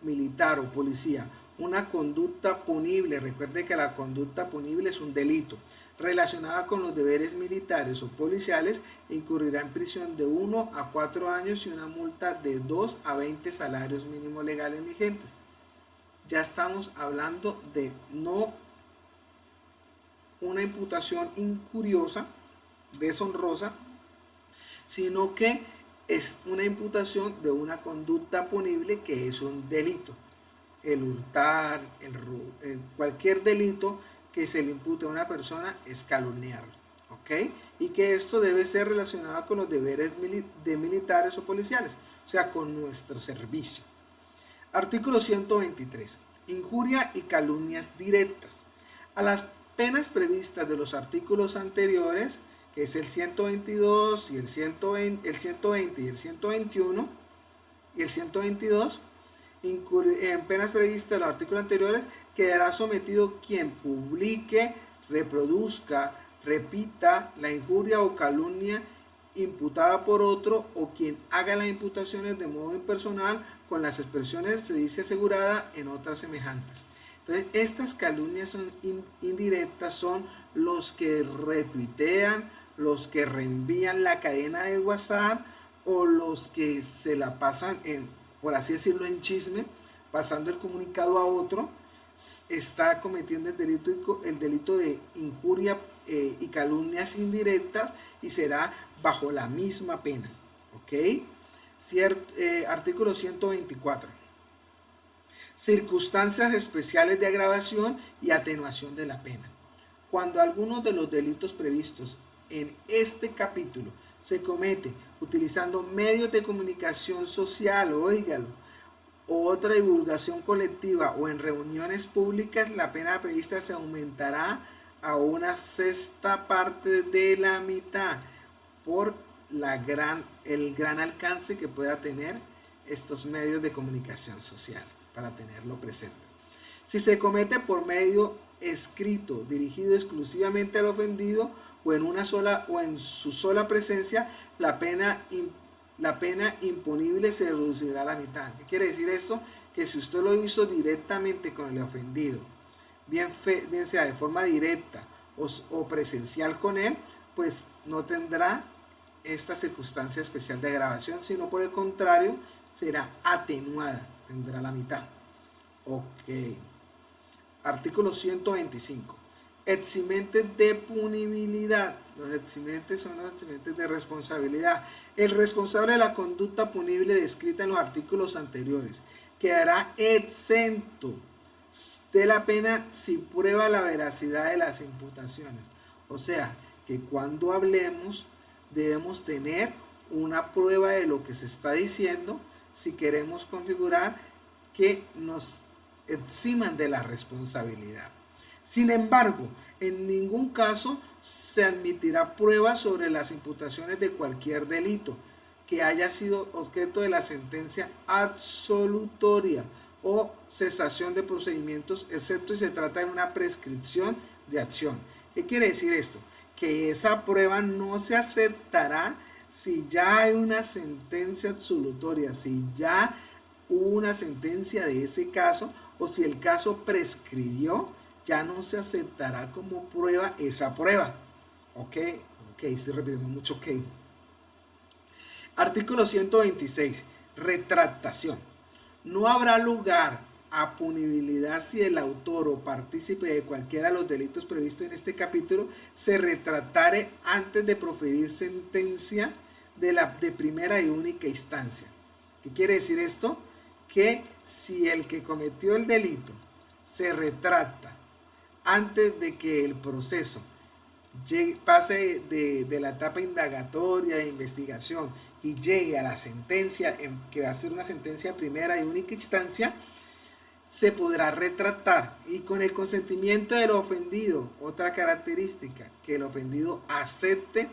militar o policía una conducta punible, recuerde que la conducta punible es un delito, relacionada con los deberes militares o policiales, incurrirá en prisión de 1 a 4 años y una multa de 2 a 20 salarios mínimos legales vigentes. Ya estamos hablando de no una imputación incuriosa, deshonrosa, sino que es una imputación de una conducta punible que es un delito. El hurtar, cualquier delito que se le impute a una persona es calumniarlo. ¿ok? Y que esto debe ser relacionado con los deberes de militares o policiales, o sea, con nuestro servicio. Artículo 123. Injuria y calumnias directas. A las penas previstas de los artículos anteriores, que es el 122 y el 120, el 120 y el 121 y el 122, en penas previstas de los artículos anteriores, quedará sometido quien publique, reproduzca, repita la injuria o calumnia imputada por otro o quien haga las imputaciones de modo impersonal con las expresiones se dice asegurada en otras semejantes. Entonces, estas calumnias son indirectas, son los que retuitean, los que reenvían la cadena de WhatsApp o los que se la pasan en, por así decirlo, en chisme, pasando el comunicado a otro, está cometiendo el delito de injuria y calumnias indirectas y será bajo la misma pena. ¿Ok? Artículo 124. Circunstancias especiales de agravación y atenuación de la pena. Cuando algunos de los delitos previstos en este capítulo se comete utilizando medios de comunicación social, óigalo, o otra divulgación colectiva o en reuniones públicas, la pena prevista se aumentará a una sexta parte de la mitad por el gran alcance que pueda tener estos medios de comunicación social, para tenerlo presente. Si se comete por medio escrito dirigido exclusivamente al ofendido o en su sola presencia, la pena imponible se reducirá a la mitad. ¿Qué quiere decir esto? Que si usted lo hizo directamente con el ofendido, bien sea de forma directa o presencial con él, pues no tendrá esta circunstancia especial de agravación, sino por el contrario, será atenuada, tendrá la mitad. Ok. Artículo 125. Eximentes de punibilidad. Los eximentes son los eximentes de responsabilidad. El responsable de la conducta punible descrita en los artículos anteriores quedará exento de la pena si prueba la veracidad de las imputaciones. O sea, que cuando hablemos debemos tener una prueba de lo que se está diciendo si queremos configurar que nos eximan de la responsabilidad. Sin embargo, en ningún caso se admitirá prueba sobre las imputaciones de cualquier delito que haya sido objeto de la sentencia absolutoria o cesación de procedimientos, excepto si se trata de una prescripción de acción. ¿Qué quiere decir esto? Que esa prueba no se aceptará si ya hay una sentencia absolutoria, si ya hubo una sentencia de ese caso o si el caso prescribió, ya no se aceptará como prueba esa prueba. Ok, estoy repitiendo mucho ok. Artículo 126. Retractación. No habrá lugar a punibilidad si el autor o partícipe de cualquiera de los delitos previstos en este capítulo se retractare antes de proferir sentencia de primera y única instancia. ¿Qué quiere decir esto? Que si el que cometió el delito se retracta antes de que el proceso pase de la etapa indagatoria de investigación y llegue a la sentencia, que va a ser una sentencia de primera y única instancia, se podrá retractar y con el consentimiento del ofendido. Otra característica, que el ofendido acepte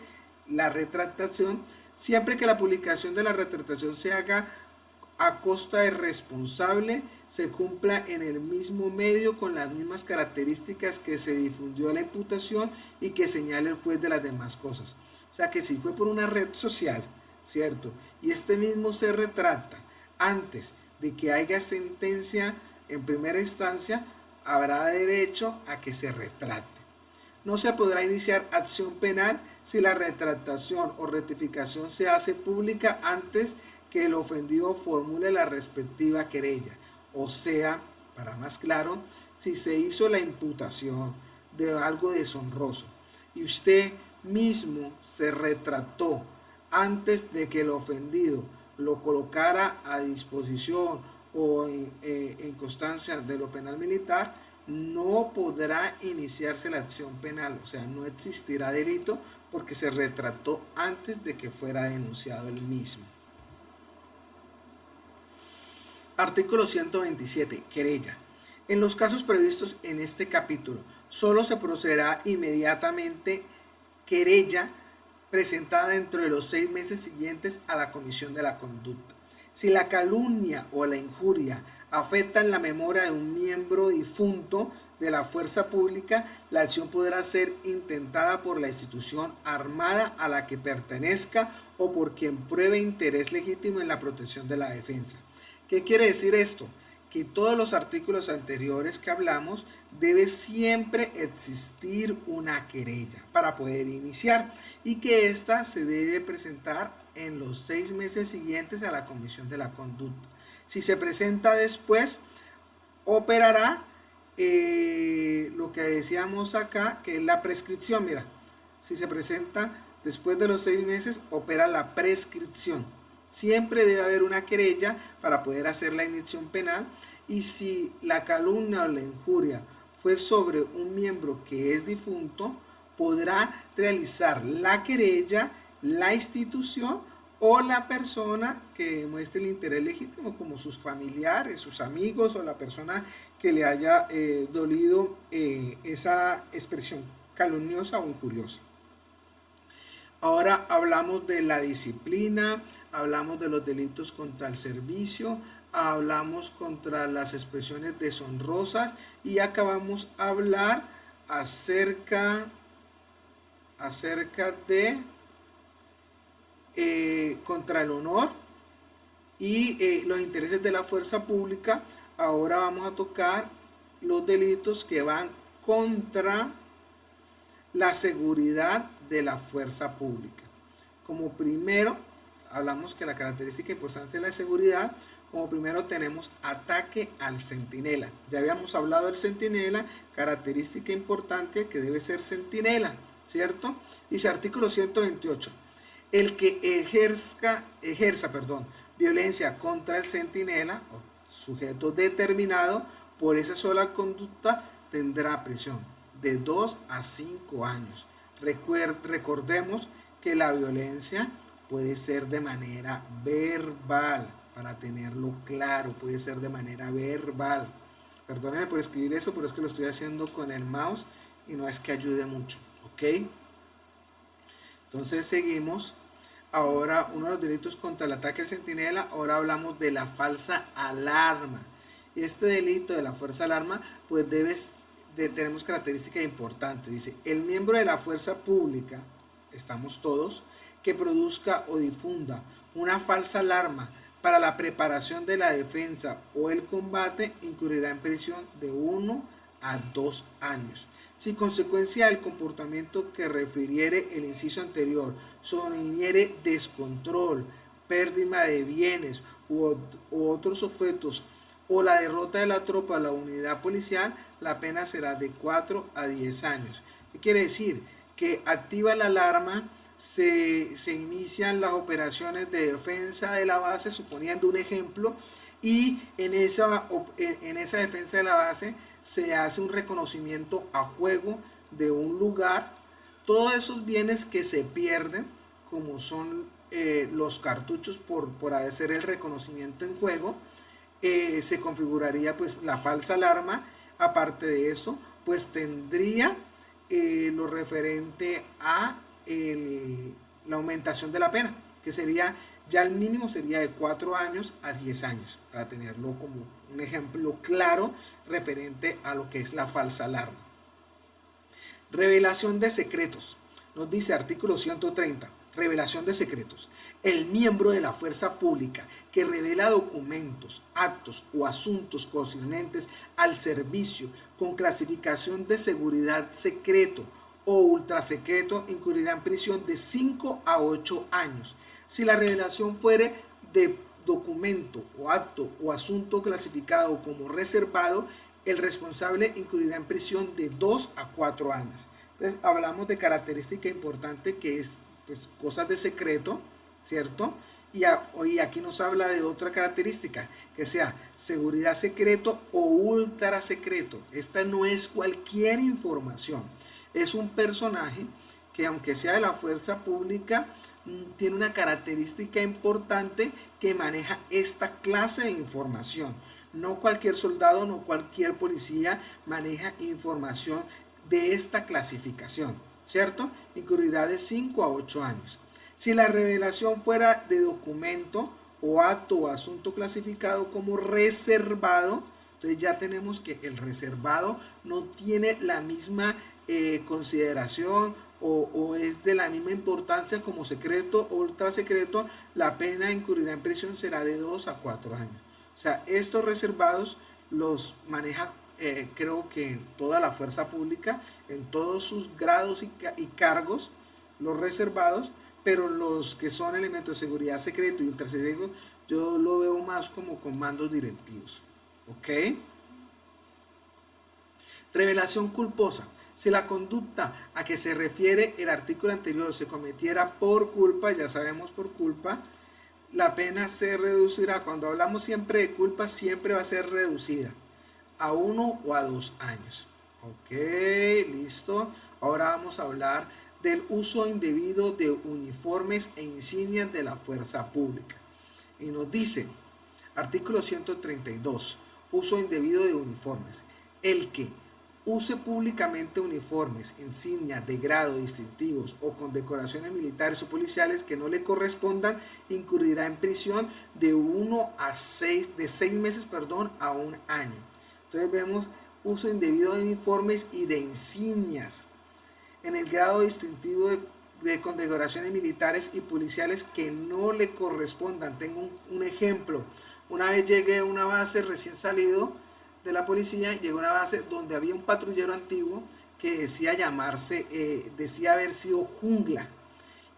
la retractación siempre que la publicación de la retractación se haga a costa del responsable, se cumpla en el mismo medio con las mismas características que se difundió la imputación y que señale el juez de las demás cosas. O sea que si fue por una red social, ¿cierto? Y este mismo se retracta antes de que haya sentencia en primera instancia, habrá derecho a que se retracte. No se podrá iniciar acción penal si la retractación o rectificación se hace pública antes que el ofendido formule la respectiva querella. O sea, para más claro, si se hizo la imputación de algo deshonroso y usted mismo se retractó antes de que el ofendido lo colocara a disposición o en constancia de lo penal militar, no podrá iniciarse la acción penal, o sea, no existirá delito porque se retrató antes de que fuera denunciado el mismo. Artículo 127. Querella. En los casos previstos en este capítulo, solo se procederá inmediatamente querella presentada dentro de los 6 meses siguientes a la comisión de la conducta. Si la calumnia o la injuria afectan la memoria de un miembro difunto de la fuerza pública, la acción podrá ser intentada por la institución armada a la que pertenezca o por quien pruebe interés legítimo en la protección de la defensa. ¿Qué quiere decir esto? Que todos los artículos anteriores que hablamos debe siempre existir una querella para poder iniciar y que ésta se debe presentar en los 6 meses siguientes a la comisión de la conducta. Si se presenta después, operará lo que decíamos acá, que es la prescripción. Mira, si se presenta después de los 6 meses, opera la prescripción. Siempre debe haber una querella para poder hacer la inyección penal, y si la calumnia o la injuria fue sobre un miembro que es difunto, podrá realizar la querella la institución o la persona que demuestre el interés legítimo, como sus familiares, sus amigos o la persona que le haya dolido esa expresión calumniosa o injuriosa. Ahora hablamos de la disciplina, hablamos de los delitos contra el servicio, hablamos contra las expresiones deshonrosas y acabamos a hablar acerca de contra el honor y los intereses de la fuerza pública. Ahora vamos a tocar los delitos que van contra la seguridad de la fuerza pública. Como primero, hablamos que la característica importante de la seguridad, como primero tenemos ataque al centinela. Ya habíamos hablado del centinela, característica importante que debe ser centinela, ¿cierto? Dice artículo 128. El que ejerza violencia contra el centinela o sujeto determinado por esa sola conducta tendrá prisión de 2 a 5 años. Recordemos que la violencia puede ser de manera verbal, para tenerlo claro, puede ser de manera verbal. Perdónenme por escribir eso, pero es que lo estoy haciendo con el mouse y no es que ayude mucho, ¿ok? Entonces seguimos. Ahora, uno de los delitos contra el ataque al centinela, ahora hablamos de la falsa alarma. Este delito de la falsa alarma, pues tenemos características importantes. Dice, el miembro de la fuerza pública, estamos todos, que produzca o difunda una falsa alarma para la preparación de la defensa o el combate, incurrirá en prisión de 1 a 2 años. Si consecuencia del comportamiento que refiriere el inciso anterior sobreviniere descontrol, pérdida de bienes u otros objetos o la derrota de la tropa o la unidad policial, la pena será de 4 a 10 años. ¿Qué quiere decir? Que activa la alarma, se inician las operaciones de defensa de la base, suponiendo un ejemplo, y en esa defensa de la base se hace un reconocimiento a juego de un lugar. Todos esos bienes que se pierden, como son los cartuchos por hacer el reconocimiento en juego, se configuraría pues la falsa alarma. Aparte de esto, pues tendría lo referente a la aumentación de la pena, que sería, ya el mínimo sería de 4 años a 10 años, para tenerlo como un ejemplo claro referente a lo que es la falsa alarma. Revelación de secretos. Nos dice artículo 130. Revelación de secretos. El miembro de la fuerza pública que revela documentos, actos o asuntos concernientes al servicio con clasificación de seguridad secreto o ultrasecreto incurrirá en prisión de 5 a 8 años. Si la revelación fuere de documento o acto o asunto clasificado como reservado, el responsable incurrirá en prisión de 2 a 4 años. Entonces hablamos de característica importante que es pues, cosas de secreto, ¿cierto? Y aquí nos habla de otra característica, que sea seguridad secreto o ultra secreto. Esta no es cualquier información, es un personaje que aunque sea de la fuerza pública, tiene una característica importante que maneja esta clase de información. No cualquier soldado, no cualquier policía maneja información de esta clasificación, ¿cierto? Incurrirá de 5 a 8 años. Si la revelación fuera de documento o acto o asunto clasificado como reservado, entonces ya tenemos que el reservado no tiene la misma consideración o es de la misma importancia como secreto o ultra secreto. La pena incurrirá en prisión será de 2 a 4 años. O sea, estos reservados los maneja creo que en toda la fuerza pública, en todos sus grados y cargos, los reservados, pero los que son elementos de seguridad secreto y ultra secreto, yo lo veo más como comandos directivos. ¿Ok? Revelación culposa. Si la conducta a que se refiere el artículo anterior se cometiera por culpa, ya sabemos por culpa, la pena se reducirá. Cuando hablamos siempre de culpa, siempre va a ser reducida a 1 o a 2 años. Ok, listo. Ahora vamos a hablar del uso indebido de uniformes e insignias de la fuerza pública. Y nos dice, artículo 132, uso indebido de uniformes. El que use públicamente uniformes, insignias de grado, distintivos o condecoraciones militares o policiales que no le correspondan, incurrirá en prisión de 6 meses, a 1 año. Entonces vemos uso indebido de uniformes y de insignias en el grado distintivo de condecoraciones militares y policiales que no le correspondan. Tengo un ejemplo. Una vez llegué a una base recién salido de la policía, llegué a una base donde había un patrullero antiguo que decía decía haber sido Jungla.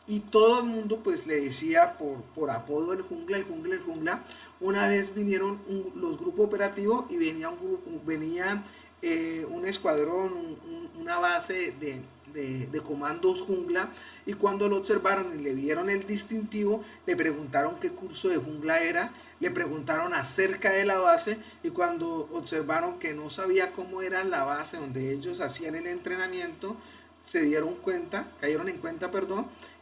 Y todo el mundo pues le decía por apodo el Jungla, el Jungla, el Jungla. Una vez vinieron los grupos operativos y venía un escuadrón, una base de comandos Jungla, y cuando lo observaron y le vieron el distintivo, le preguntaron qué curso de Jungla era, le preguntaron acerca de la base, y cuando observaron que no sabía cómo era la base donde ellos hacían el entrenamiento, cayeron en cuenta,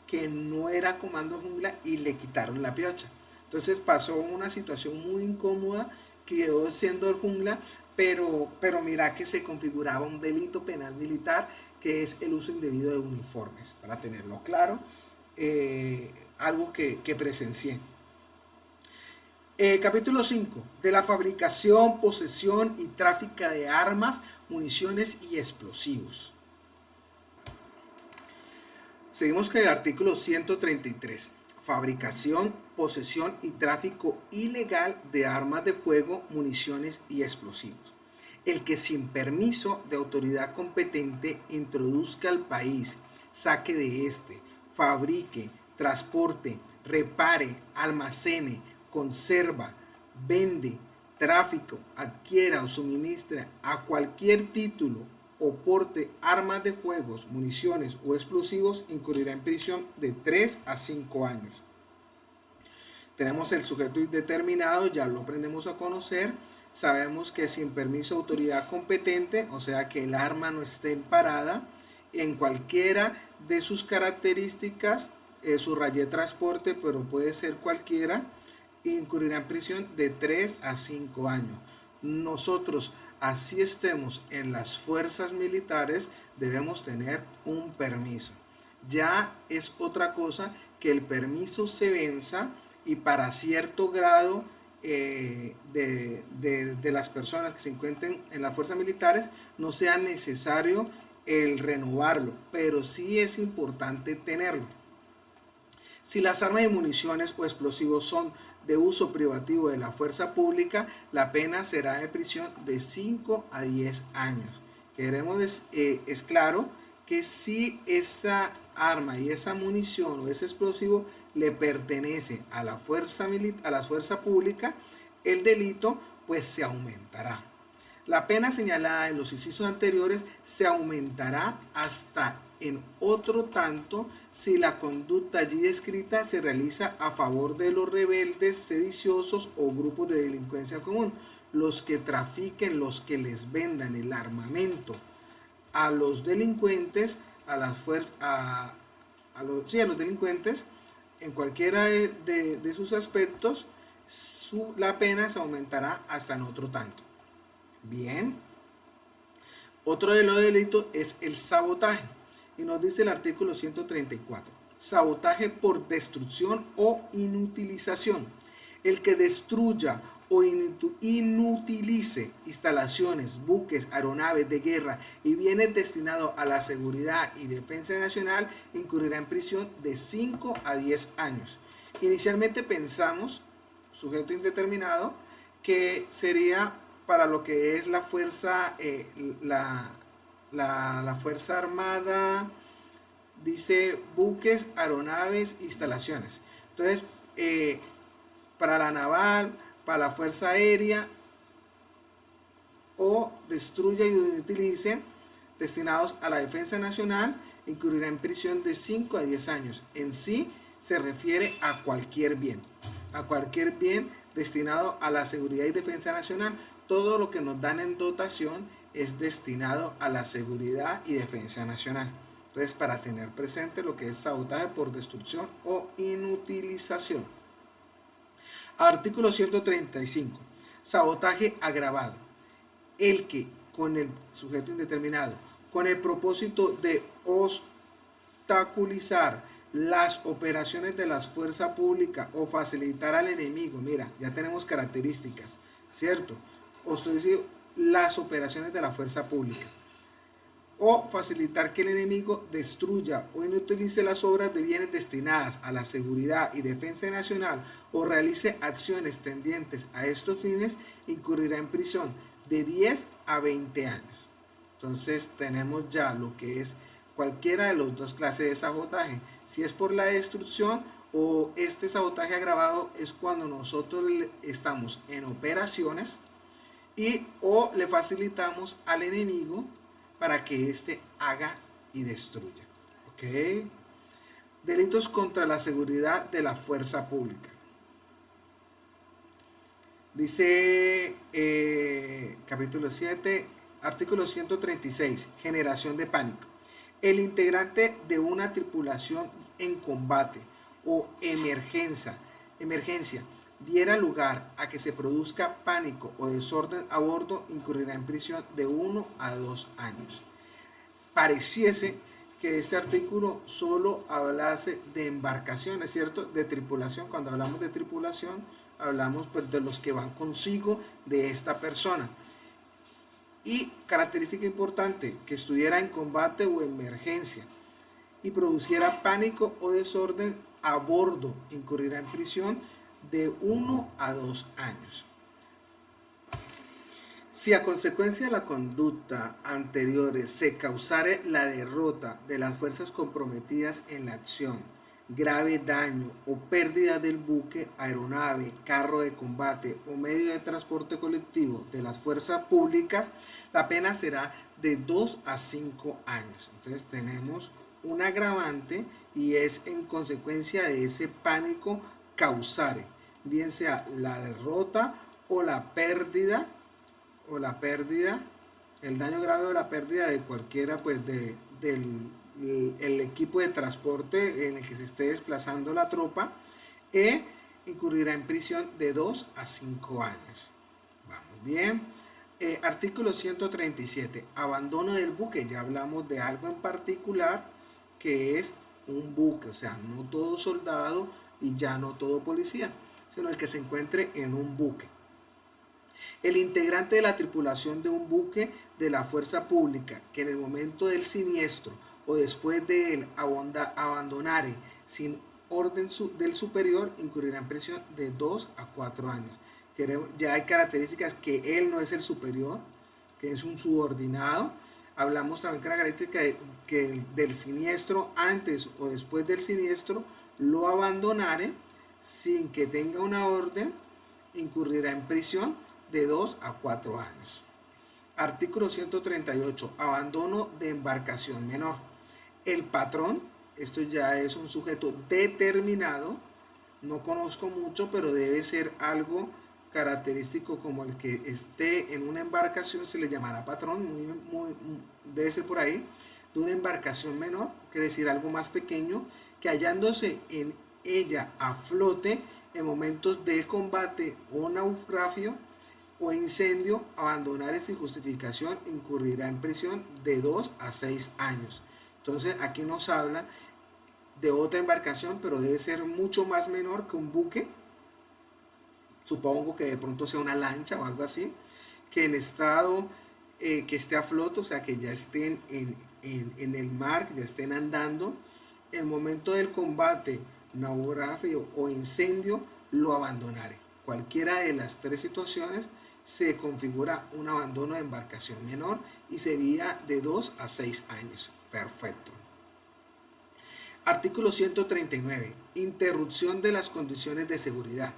que no era comando Jungla y le quitaron la piocha. Entonces pasó una situación muy incómoda, quedó siendo el Jungla, pero mira que se configuraba un delito penal militar que es el uso indebido de uniformes, para tenerlo claro, algo que presencié. Capítulo 5, de la fabricación, posesión y tráfico de armas, municiones y explosivos. Seguimos con el artículo 133, fabricación, posesión y tráfico ilegal de armas de fuego, municiones y explosivos. El que sin permiso de autoridad competente introduzca al país, saque de este, fabrique, transporte, repare, almacene, conserva, vende, tráfico, adquiera o suministra a cualquier título o porte armas de fuego, municiones o explosivos, incurrirá en prisión de 3 a 5 años. Tenemos el sujeto indeterminado, ya lo aprendemos a conocer. Sabemos que sin permiso de autoridad competente, o sea que el arma no esté parada, en cualquiera de sus características, subrayé transporte, pero puede ser cualquiera, incurrirá en prisión de 3 a 5 años. Nosotros, así estemos en las fuerzas militares, debemos tener un permiso. Ya es otra cosa que el permiso se venza y para cierto grado de las personas que se encuentren en las fuerzas militares no sea necesario el renovarlo, pero sí es importante tenerlo. Si las armas y municiones o explosivos son de uso privativo de la fuerza pública, la pena será de prisión de 5 a 10 años. Es claro que si esa arma y esa munición o ese explosivo le pertenece a la fuerza pública, el delito pues se aumentará. La pena señalada en los incisos anteriores se aumentará hasta en otro tanto si la conducta allí descrita se realiza a favor de los rebeldes, sediciosos o grupos de delincuencia común, los que trafiquen, los que les vendan el armamento a los delincuentes, a las fuerzas, a los delincuentes, en cualquiera de sus aspectos, la pena se aumentará hasta en otro tanto. Bien. Otro de los delitos es el sabotaje. Y nos dice el artículo 134. Sabotaje por destrucción o inutilización. El que destruya o inutilice instalaciones, buques, aeronaves de guerra y bienes destinados a la seguridad y defensa nacional incurrirá en prisión de 5 a 10 años. Inicialmente pensamos, sujeto indeterminado, que sería para lo que es la fuerza, la Fuerza Armada, dice buques, aeronaves, instalaciones. Entonces, para la naval, para la Fuerza Aérea, o destruya y utilice destinados a la defensa nacional, incurrirá en prisión de 5 a 10 años. En sí se refiere a cualquier bien destinado a la seguridad y defensa nacional. Todo lo que nos dan en dotación es destinado a la seguridad y defensa nacional. Entonces, para tener presente lo que es sabotaje por destrucción o inutilización. Artículo 135. Sabotaje agravado. El que, con el sujeto indeterminado, con el propósito de obstaculizar las operaciones de las fuerzas públicas o facilitar al enemigo, mira, ya tenemos características, ¿cierto? Obstaculizar las operaciones de la fuerza pública o facilitar que el enemigo destruya o inutilice las obras de bienes destinadas a la seguridad y defensa nacional o realice acciones tendientes a estos fines, incurrirá en prisión de 10 a 20 años. Entonces tenemos ya lo que es cualquiera de las dos clases de sabotaje. Si es por la destrucción o este sabotaje agravado es cuando nosotros estamos en operaciones y o le facilitamos al enemigo para que éste haga y destruya. ¿Ok? Delitos contra la seguridad de la fuerza pública. Dice capítulo 7, artículo 136, generación de pánico. El integrante de una tripulación en combate o emergencia diera lugar a que se produzca pánico o desorden a bordo, incurrirá en prisión de 1 a 2 años. Pareciese que este artículo solo hablase de embarcaciones, ¿cierto? De tripulación. Cuando hablamos de tripulación, hablamos pues de los que van consigo de esta persona. Y característica importante, que estuviera en combate o emergencia y produciera pánico o desorden a bordo, incurrirá en prisión de 1 a 2 años. Si a consecuencia de la conducta anteriores se causare la derrota de las fuerzas comprometidas en la acción, grave daño o pérdida del buque, aeronave, carro de combate o medio de transporte colectivo de las fuerzas públicas, la pena será de 2 a 5 años. Entonces tenemos un agravante y es en consecuencia de ese pánico causare, bien sea la derrota o la pérdida, el daño grave o la pérdida de cualquiera pues del equipo de transporte en el que se esté desplazando la tropa, e incurrirá en prisión de 2 a 5 años. Vamos bien. Artículo 137. Abandono del buque. Ya hablamos de algo en particular que es un buque, o sea, no todo soldado y ya no todo policía, sino el que se encuentre en un buque. El integrante de la tripulación de un buque de la fuerza pública que en el momento del siniestro o después de él abandonare sin orden del superior, incurrirá en prisión de 2 a 4 años. Ya hay características que él no es el superior, que es un subordinado. Hablamos también de la característica que del siniestro, antes o después del siniestro, lo abandonare sin que tenga una orden, incurrirá en prisión de 2 a 4 años. Artículo 138. Abandono de embarcación menor. El patrón, esto ya es un sujeto determinado, no conozco mucho, pero debe ser algo característico como el que esté en una embarcación, se le llamará patrón, debe ser por ahí, de una embarcación menor, quiere decir algo más pequeño, que hallándose en ella a flote en momentos de combate o naufragio o incendio, abandonar sin justificación incurrirá en prisión de 2 a 6 años. Entonces aquí nos habla de otra embarcación, pero debe ser mucho más menor que un buque, supongo que de pronto sea una lancha o algo así, que en estado que esté a flote, o sea que ya estén en el mar, que ya estén andando. En el momento del combate, naufragio o incendio, lo abandonaré. Cualquiera de las tres situaciones se configura un abandono de embarcación menor y sería de 2 a 6 años. Perfecto. Artículo 139. Interrupción de las condiciones de seguridad.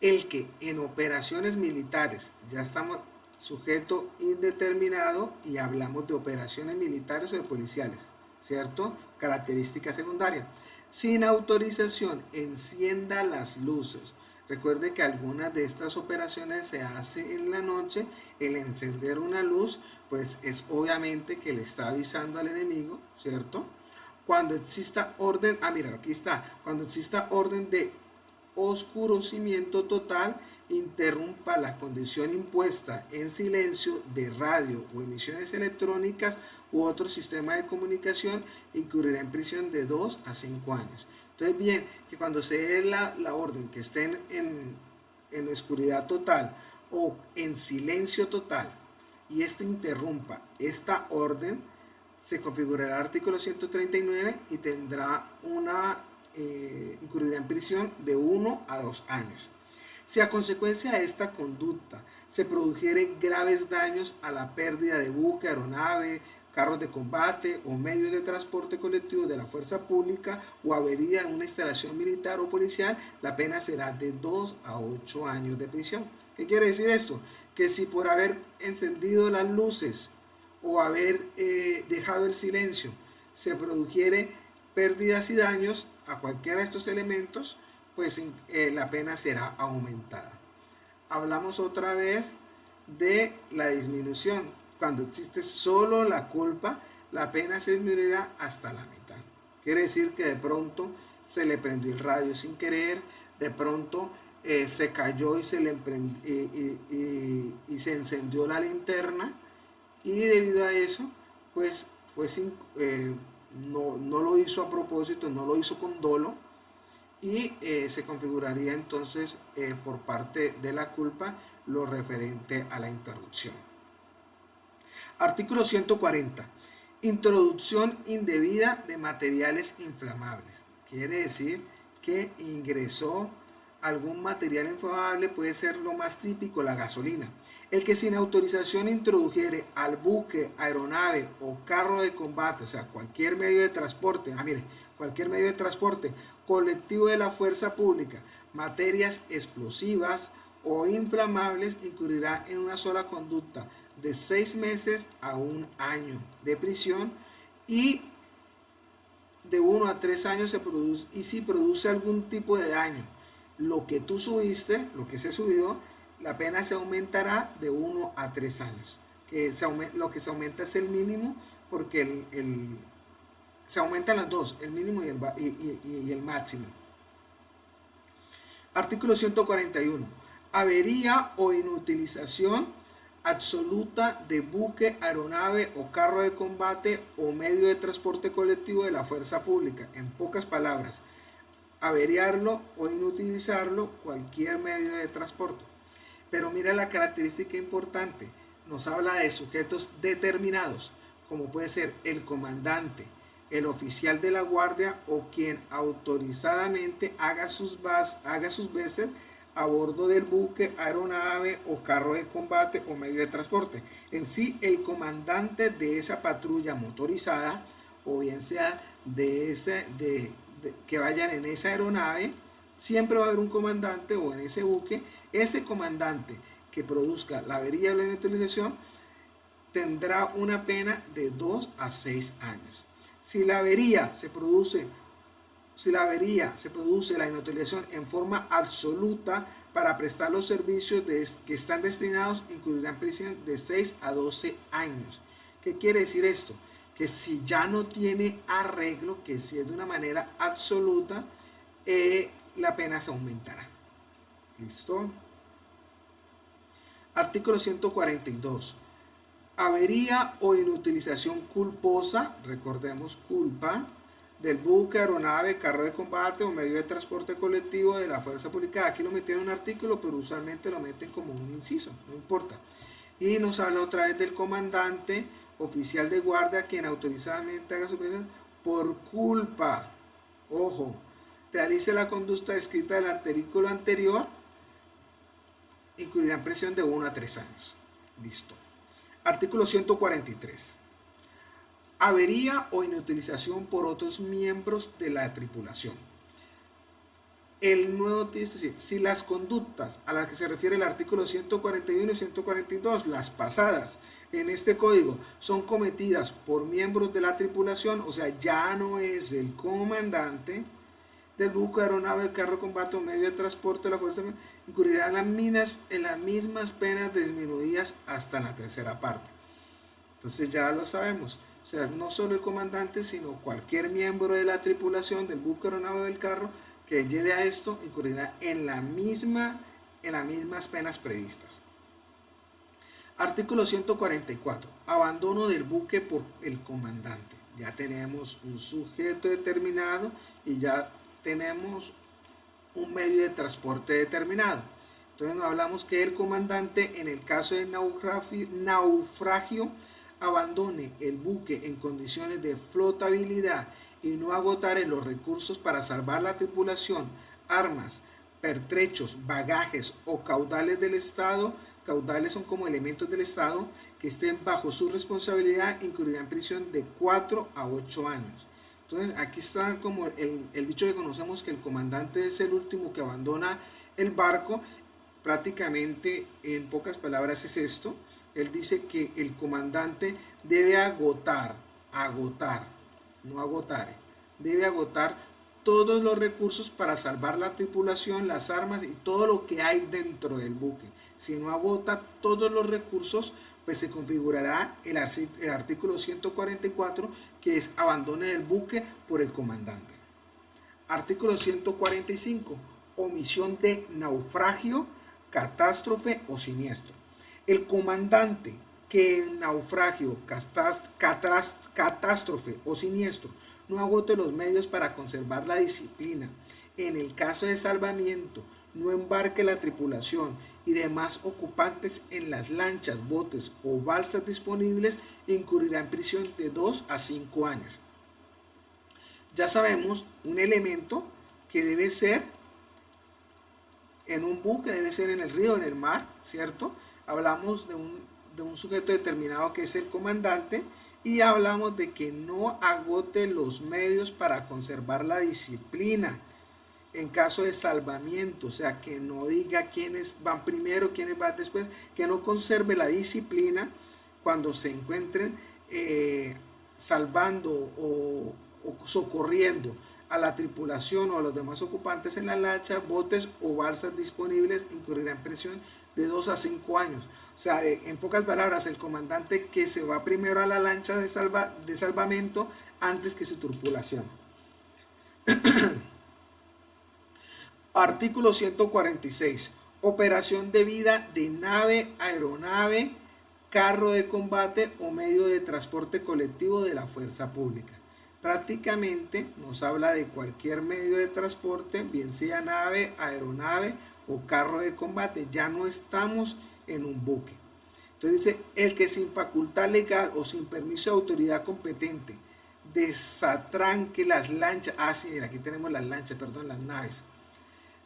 El que en operaciones militares, ya estamos sujeto indeterminado y hablamos de operaciones militares o de policiales, ¿cierto? Característica secundaria. Sin autorización, encienda las luces. Recuerde que algunas de estas operaciones se hace en la noche. El encender una luz, pues es obviamente que le está avisando al enemigo, ¿cierto? Cuando exista orden, mira, aquí está, cuando exista orden de oscurecimiento total, interrumpa la condición impuesta en silencio de radio o emisiones electrónicas u otro sistema de comunicación, incurrirá en prisión de 2 a 5 años. Entonces, bien, que cuando se dé la orden que estén en oscuridad total o en silencio total y este interrumpa esta orden, se configurará el artículo 139 y tendrá incurrirá en prisión de 1 a 2 años. Si a consecuencia de esta conducta se produjeren graves daños a la pérdida de buque, aeronave, carros de combate o medios de transporte colectivo de la fuerza pública o avería en una instalación militar o policial, la pena será de 2 a 8 años de prisión. ¿Qué quiere decir esto? Que si por haber encendido las luces o haber dejado el silencio se produjere pérdidas y daños a cualquiera de estos elementos, pues la pena será aumentada. Hablamos otra vez de la disminución. Cuando existe solo la culpa, la pena se disminuirá hasta la mitad. Quiere decir que de pronto se le prendió el radio sin querer, de pronto se cayó y se encendió la linterna, y debido a eso, pues no lo hizo a propósito, no lo hizo con dolo, y se configuraría entonces por parte de la culpa lo referente a la interrupción. Artículo 140. Introducción indebida de materiales inflamables. Quiere decir que ingresó algún material inflamable, puede ser lo más típico, la gasolina. El que sin autorización introdujere al buque, aeronave o carro de combate, o sea, cualquier medio de transporte, cualquier medio de transporte colectivo de la fuerza pública, materias explosivas o inflamables, incurrirá en una sola conducta de 6 meses a 1 año de prisión, y de 1 a 3 años si produce algún tipo de daño. Lo que tú subiste, lo que se subió, la pena se aumentará de 1 a 3 años. Lo que se aumenta es el mínimo, porque se aumentan las dos, el mínimo y el máximo. Artículo 141. Avería o inutilización absoluta de buque, aeronave o carro de combate o medio de transporte colectivo de la fuerza pública. En pocas palabras, averiarlo o inutilizarlo cualquier medio de transporte. Pero mira la característica importante, nos habla de sujetos determinados, como puede ser el comandante, el oficial de la guardia o quien autorizadamente haga sus veces a bordo del buque, aeronave o carro de combate o medio de transporte. En sí, el comandante de esa patrulla motorizada, o bien sea que vayan en esa aeronave, siempre va a haber un comandante, o en ese buque, ese comandante que produzca la avería o la inutilización tendrá una pena de 2 a 6 años. Si la avería se produce la inutilización en forma absoluta para prestar los servicios que están destinados, incluirán prisión de 6 a 12 años. ¿Qué quiere decir esto? Que si ya no tiene arreglo, que si es de una manera absoluta, la pena se aumentará. ¿Listo? Artículo 142. Avería o inutilización culposa, recordemos culpa, del buque, aeronave, carro de combate o medio de transporte colectivo de la fuerza pública. Aquí lo metieron en un artículo, pero usualmente lo meten como un inciso, no importa. Y nos habla otra vez del comandante, oficial de guardia, quien autorizadamente haga su presión por culpa, ojo, realice la conducta descrita del artículo anterior, incluirá prisión de 1 a 3 años. Listo. Artículo 143. Avería o inutilización por otros miembros de la tripulación. El nuevo texto dice, si las conductas a las que se refiere el artículo 141 y 142, las pasadas en este código, son cometidas por miembros de la tripulación, o sea, ya no es el comandante del buque, aeronave, carro de combate o medio de transporte de la fuerza, incurrirá en las mismas penas disminuidas hasta la tercera parte. Entonces ya lo sabemos. O sea, no solo el comandante, sino cualquier miembro de la tripulación del buque, aeronave o del carro que lleve a esto incurrirá en las mismas penas previstas. Artículo 144. Abandono del buque por el comandante. Ya tenemos un sujeto determinado y ya tenemos un medio de transporte determinado. Entonces nos hablamos que el comandante, en el caso de naufragio, abandone el buque en condiciones de flotabilidad y no agotare los recursos para salvar la tripulación, armas, pertrechos, bagajes o caudales del Estado. Caudales son como elementos del Estado que estén bajo su responsabilidad, incluirá en prisión de 4 a 8 años. Entonces aquí está como el dicho que conocemos, que el comandante es el último que abandona el barco. Prácticamente, en pocas palabras, es esto. Él dice que el comandante debe debe agotar todos los recursos para salvar la tripulación, las armas y todo lo que hay dentro del buque. Si no agota todos los recursos, pues se configurará el artículo 144, que es abandono del buque por el comandante. Artículo 145. Omisión de naufragio, catástrofe o siniestro. El comandante que en naufragio, catástrofe o siniestro no agote los medios para conservar la disciplina, en el caso de salvamiento, no embarque la tripulación y demás ocupantes en las lanchas, botes o balsas disponibles, incurrirá en prisión de 2 a 5 años. Ya sabemos, un elemento que debe ser en un buque, debe ser en el río, en el mar, ¿cierto? Hablamos de un sujeto determinado que es el comandante, y hablamos de que no agote los medios para conservar la disciplina en caso de salvamiento, o sea, que no diga quiénes van primero, quiénes van después, que no conserve la disciplina cuando se encuentren salvando o socorriendo a la tripulación o a los demás ocupantes en la lancha, botes o balsas disponibles, incurrirá en prisión de 2 a 5 años. O sea, en pocas palabras, el comandante que se va primero a la lancha de salvamento antes que su tripulación. Artículo 146. Operación debida de nave, aeronave, carro de combate o medio de transporte colectivo de la fuerza pública. Prácticamente nos habla de cualquier medio de transporte, bien sea nave, aeronave o carro de combate. Ya no estamos en un buque. Entonces dice, el que sin facultad legal o sin permiso de autoridad competente desatranque las lanchas, sí, mira, aquí tenemos las lanchas, perdón, las naves,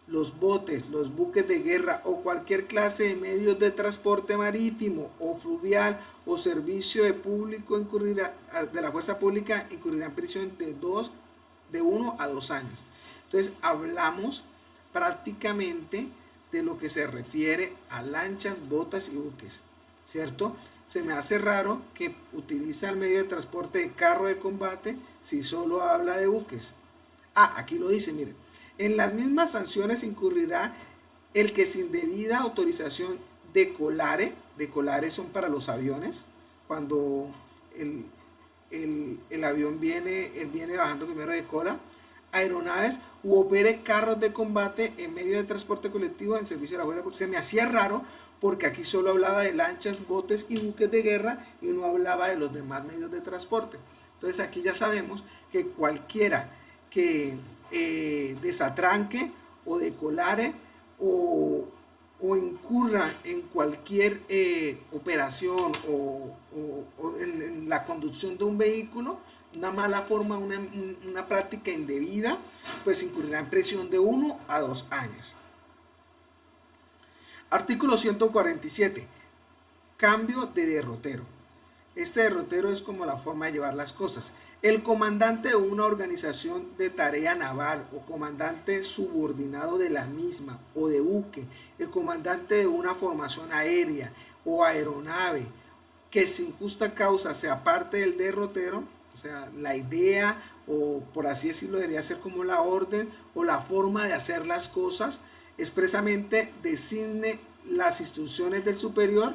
los botes, los buques de guerra o cualquier clase de medios de transporte marítimo o fluvial o servicio de público de la fuerza pública, incurrirá en prisión de 1 a 2 años. Entonces hablamos prácticamente de lo que se refiere a lanchas, botas y buques, ¿cierto? se me hace raro que utiliza el medio de transporte de carro de combate si solo habla de buques. Ah, aquí lo dice, miren. En las mismas sanciones incurrirá el que sin debida autorización decolare son para los aviones, cuando el avión viene bajando primero de cola, aeronaves u opere carros de combate en medio de transporte colectivo en servicio de la Fuerza Pública. Se me hacía raro porque aquí solo hablaba de lanchas, botes y buques de guerra y no hablaba de los demás medios de transporte. Entonces aquí ya sabemos que cualquiera que desatranque o decolare o incurra en cualquier operación o en la conducción de un vehículo, una mala forma, una práctica indebida, pues incurrirá en prisión de 1 a 2 años. Artículo 147. Cambio de derrotero. Este derrotero es como la forma de llevar las cosas. El comandante de una organización de tarea naval o comandante subordinado de la misma o de buque, el comandante de una formación aérea o aeronave que sin justa causa se aparte del derrotero, o sea, la idea o por así decirlo debería ser como la orden o la forma de hacer las cosas, expresamente designe las instrucciones del superior,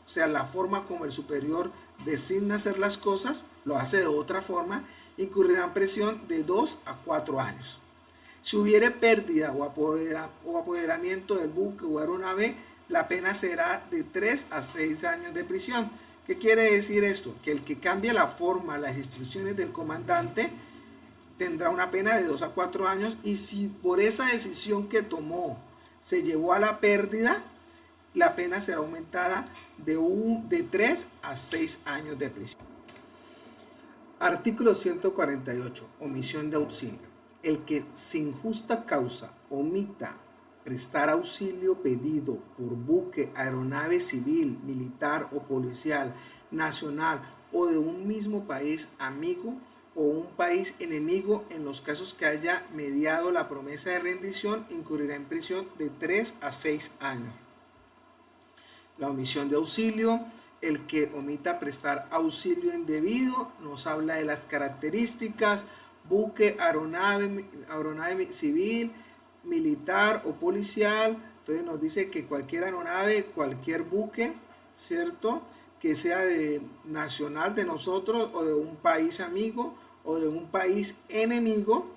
o sea, la forma como el superior designa hacer las cosas, lo hace de otra forma, incurrirá en prisión de 2 a 4 años. Si hubiere pérdida o apoderamiento del buque o aeronave, la pena será de 3 a 6 años de prisión. ¿Qué quiere decir esto? Que el que cambie la forma, las instrucciones del comandante, tendrá una pena de 2 a 4 años, y si por esa decisión que tomó se llevó a la pérdida, la pena será aumentada de 3 a 6 años de prisión. Artículo 148. Omisión de auxilio. El que sin justa causa omita prestar auxilio pedido por buque, aeronave civil, militar o policial, nacional o de un mismo país amigo o un país enemigo en los casos que haya mediado la promesa de rendición, incurrirá en prisión de 3 a 6 años. La omisión de auxilio, el que omita prestar auxilio indebido, nos habla de las características: buque, aeronave civil, militar o policial. Entonces nos dice que cualquier aeronave, cualquier buque, ¿cierto?, que sea de nacional de nosotros o de un país amigo o de un país enemigo,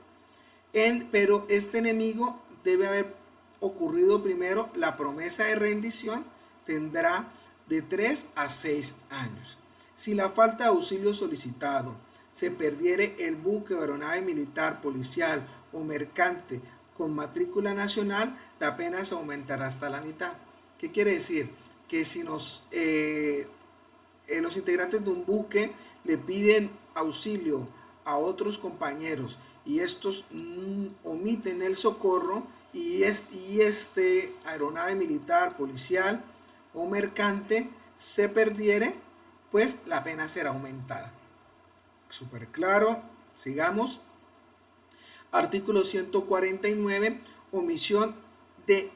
pero este enemigo debe haber ocurrido primero la promesa de rendición, tendrá de 3 a 6 años. Si la falta de auxilio solicitado se perdiere el buque o aeronave militar, policial o mercante con matrícula nacional, la pena se aumentará hasta la mitad. ¿Qué quiere decir? Que si los integrantes de un buque le piden auxilio a otros compañeros y estos omiten el socorro y este aeronave militar, policial o mercante se perdiere, pues la pena será aumentada. Súper claro. Sigamos. Artículo 149. Omisión de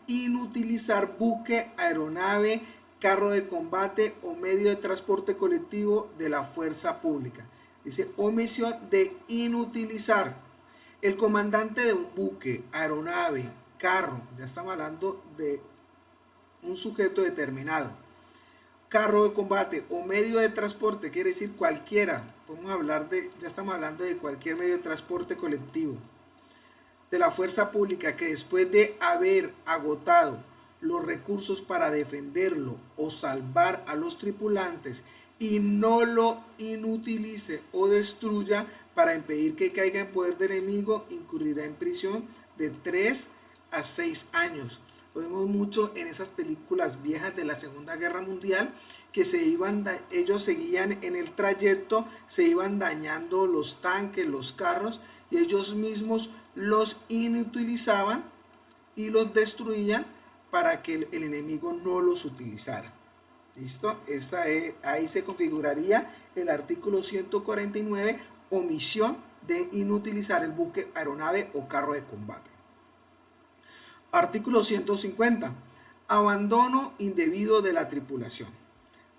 inutilizar buque, aeronave, carro de combate o medio de transporte colectivo de la fuerza pública. Dice omisión de inutilizar. El comandante de un buque, aeronave, carro, ya estamos hablando de un sujeto determinado, carro de combate o medio de transporte, quiere decir cualquiera, ya estamos hablando de cualquier medio de transporte colectivo de la fuerza pública que después de haber agotado los recursos para defenderlo o salvar a los tripulantes y no lo inutilice o destruya para impedir que caiga en poder del enemigo, incurrirá en prisión de 3 a 6 años. Lo vemos mucho en esas películas viejas de la Segunda Guerra Mundial, que ellos seguían en el trayecto, se iban dañando los tanques, los carros, y ellos mismos los inutilizaban y los destruían para que el enemigo no los utilizara. ¿Listo? Ahí se configuraría el artículo 149, omisión de inutilizar el buque, aeronave o carro de combate. Artículo 150. Abandono indebido de la tripulación.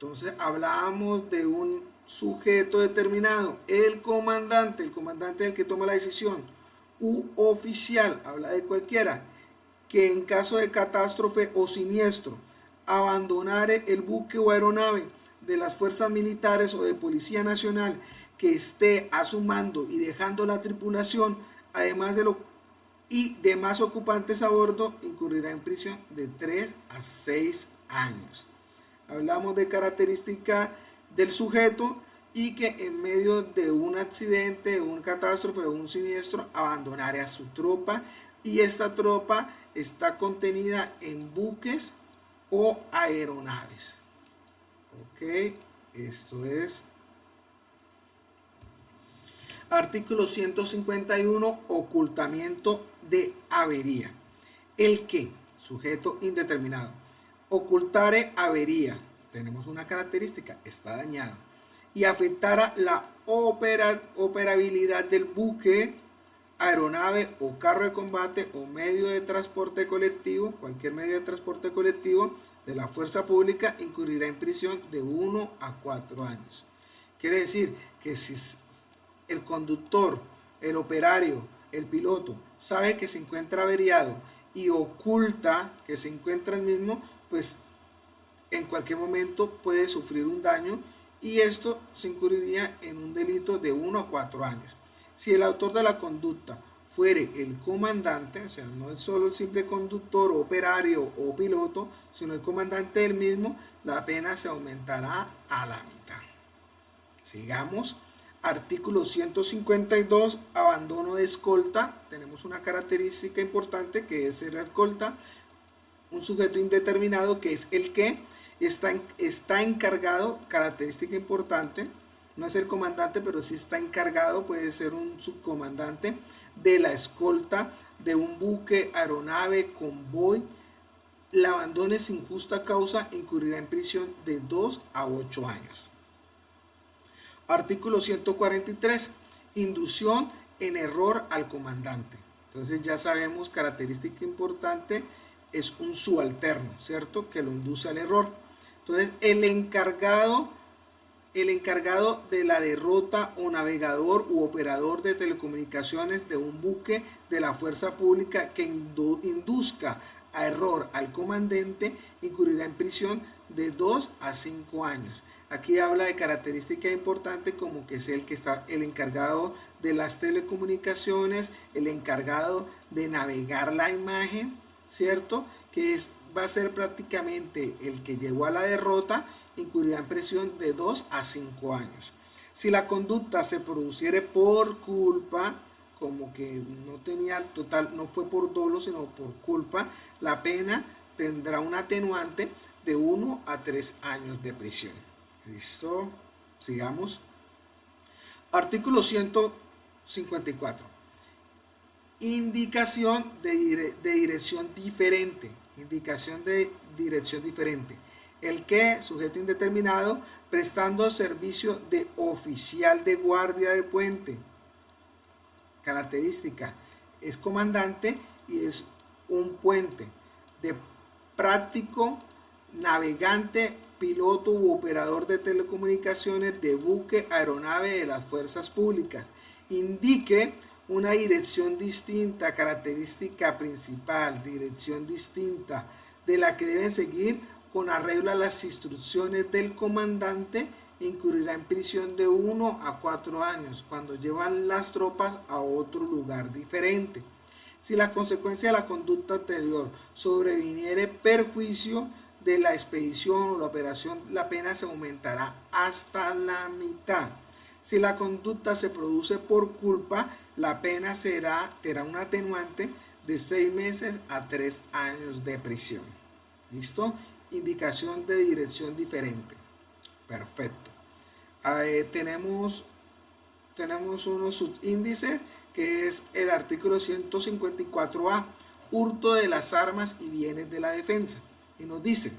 Entonces hablábamos de un sujeto determinado, el comandante es el que toma la decisión, u oficial, habla de cualquiera, que en caso de catástrofe o siniestro abandonare el buque o aeronave de las fuerzas militares o de Policía Nacional que esté a su mando y dejando la tripulación, además de lo y demás ocupantes a bordo, incurrirá en prisión de 3 a 6 años. Hablamos de característica del sujeto y que en medio de un accidente, un catástrofe o un siniestro abandonará a su tropa, y esta tropa está contenida en buques o aeronaves. Ok, esto es artículo 151, ocultamiento de avería. El que, sujeto indeterminado, ocultare avería, tenemos una característica, está dañado, y afectara la operabilidad del buque, aeronave o carro de combate o medio de transporte colectivo, cualquier medio de transporte colectivo de la fuerza pública, incurrirá en prisión de 1 a 4 años. Quiere decir que si el conductor, el operario, el piloto sabe que se encuentra averiado y oculta que se encuentra el mismo, pues en cualquier momento puede sufrir un daño, y esto se incurriría en un delito de 1 a 4 años. Si el autor de la conducta fuere el comandante, o sea, no es solo el simple conductor, operario o piloto, sino el comandante del mismo, la pena se aumentará a la mitad. Sigamos. Artículo 152, abandono de escolta. Tenemos una característica importante que es ser escolta, un sujeto indeterminado que es el que está encargado, característica importante, no es el comandante, pero sí está encargado, puede ser un subcomandante, de la escolta de un buque, aeronave, convoy. La abandone sin justa causa, incurrirá en prisión de 2 a 8 años. Artículo 143, inducción en error al comandante. Entonces ya sabemos, característica importante, es un subalterno, ¿cierto? Que lo induce al error. Entonces el encargado de la derrota o navegador u operador de telecomunicaciones de un buque de la fuerza pública que induzca a error al comandante, incurrirá en prisión de 2 a 5 años. Aquí habla de características importantes como que es el que está el encargado de las telecomunicaciones, el encargado de navegar la imagen, ¿cierto? Que va a ser prácticamente el que llegó a la derrota, incurrirá en prisión de 2 a 5 años. Si la conducta se produciere por culpa, como que no tenía total, no fue por dolo, sino por culpa, la pena tendrá un atenuante de 1 a 3 años de prisión. ¿Listo? Sigamos. Artículo 154. Indicación de dirección diferente. Indicación de dirección diferente. El que, sujeto indeterminado, prestando servicio de oficial de guardia de puente. Característica, es comandante y es un puente. De práctico, navegante, piloto u operador de telecomunicaciones de buque, aeronave de las fuerzas públicas. Indique una dirección distinta, característica principal, dirección distinta de la que deben seguir con arreglo a las instrucciones del comandante, incurrirá en prisión de 1 a 4 años cuando llevan las tropas a otro lugar diferente. Si la consecuencia de la conducta anterior sobreviniere perjuicio de la expedición o la operación, la pena se aumentará hasta la mitad. Si la conducta se produce por culpa, la pena tendrá un atenuante de 6 meses a 3 años de prisión. ¿Listo? Indicación de dirección diferente. Perfecto. Tenemos unos subíndices, que es el artículo 154A, hurto de las armas y bienes de la defensa. Y nos dice: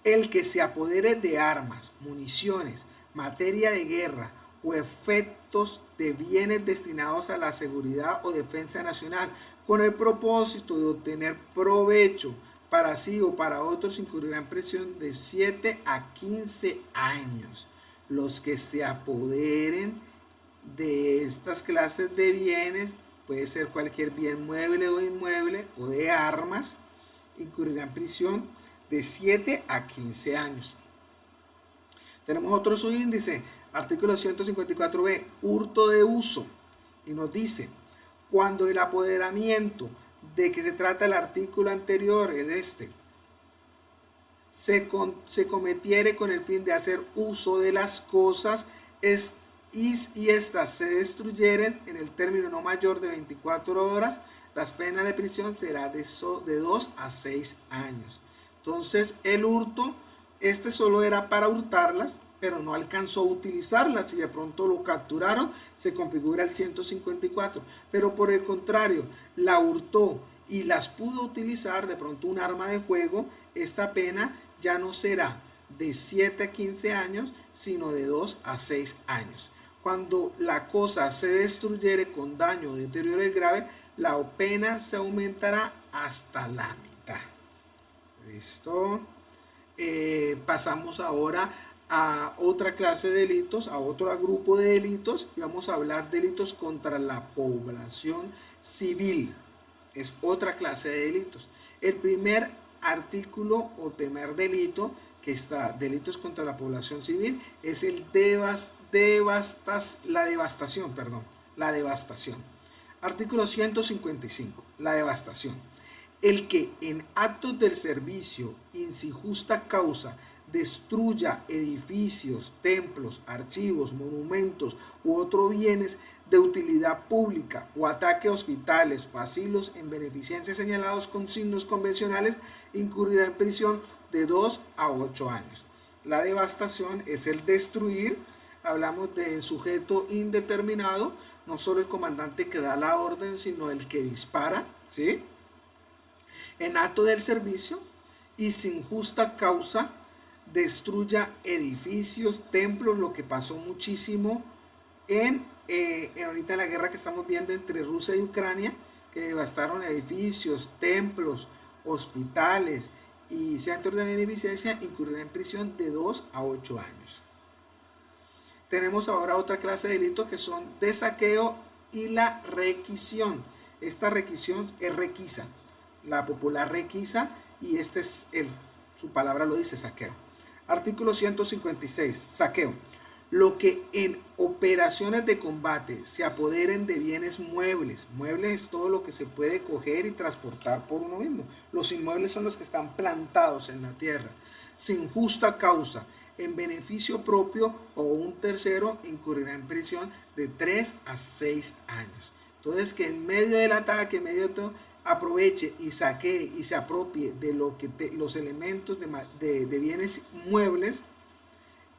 el que se apodere de armas, municiones, materia de guerra o efectos de bienes destinados a la seguridad o defensa nacional con el propósito de obtener provecho para sí o para otros incurrirá en prisión de 7 a 15 años. Los que se apoderen de estas clases de bienes, puede ser cualquier bien mueble o inmueble o de armas, incurrirá en prisión de 7 a 15 años. Tenemos otro subíndice, artículo 154b, hurto de uso, y nos dice, cuando el apoderamiento de que se trata el artículo anterior, es este, se cometiere con el fin de hacer uso de las cosas y éstas se destruyeren en el término no mayor de 24 horas, las penas de prisión será de 2 a 6 años. Entonces el hurto, este solo era para hurtarlas, pero no alcanzó a utilizarlas. Si de pronto lo capturaron, se configura el 154. Pero por el contrario, la hurtó y las pudo utilizar, de pronto un arma de juego, esta pena ya no será de 7 a 15 años, sino de 2 a 6 años. Cuando la cosa se destruyere con daño o deterioro grave, la pena se aumentará hasta la mitad. ¿Listo? Pasamos ahora a otra clase de delitos, a otro grupo de delitos, y vamos a hablar de delitos contra la población civil. Es otra clase de delitos. El primer artículo o primer delito que está, delitos contra la población civil, es el la devastación. Artículo 155, la devastación. El que en actos del servicio y sin justa causa destruya edificios, templos, archivos, monumentos u otros bienes de utilidad pública o ataque a hospitales o asilos en beneficencia señalados con signos convencionales, incurrirá en prisión de 2 a 8 años. La devastación es el destruir, hablamos de sujeto indeterminado, no solo el comandante que da la orden, sino el que dispara, ¿sí? En acto del servicio y sin justa causa destruya edificios, templos, lo que pasó muchísimo en ahorita la guerra que estamos viendo entre Rusia y Ucrania, que devastaron edificios, templos, hospitales y centros de beneficencia, incurrirá en prisión de 2 a 8 años. Tenemos ahora otra clase de delitos que son de saqueo y la requisición. Esta requisición es requisa, la popular requisa, y su palabra lo dice, saqueo. Artículo 156, saqueo. Lo que en operaciones de combate se apoderen de bienes muebles. Muebles es todo lo que se puede coger y transportar por uno mismo. Los inmuebles son los que están plantados en la tierra. Sin justa causa, en beneficio propio o un tercero, incurrirá en prisión de 3 a 6 años. Entonces, que en medio del ataque, en medio de todo, aproveche y saquee y se apropie de los elementos de bienes muebles,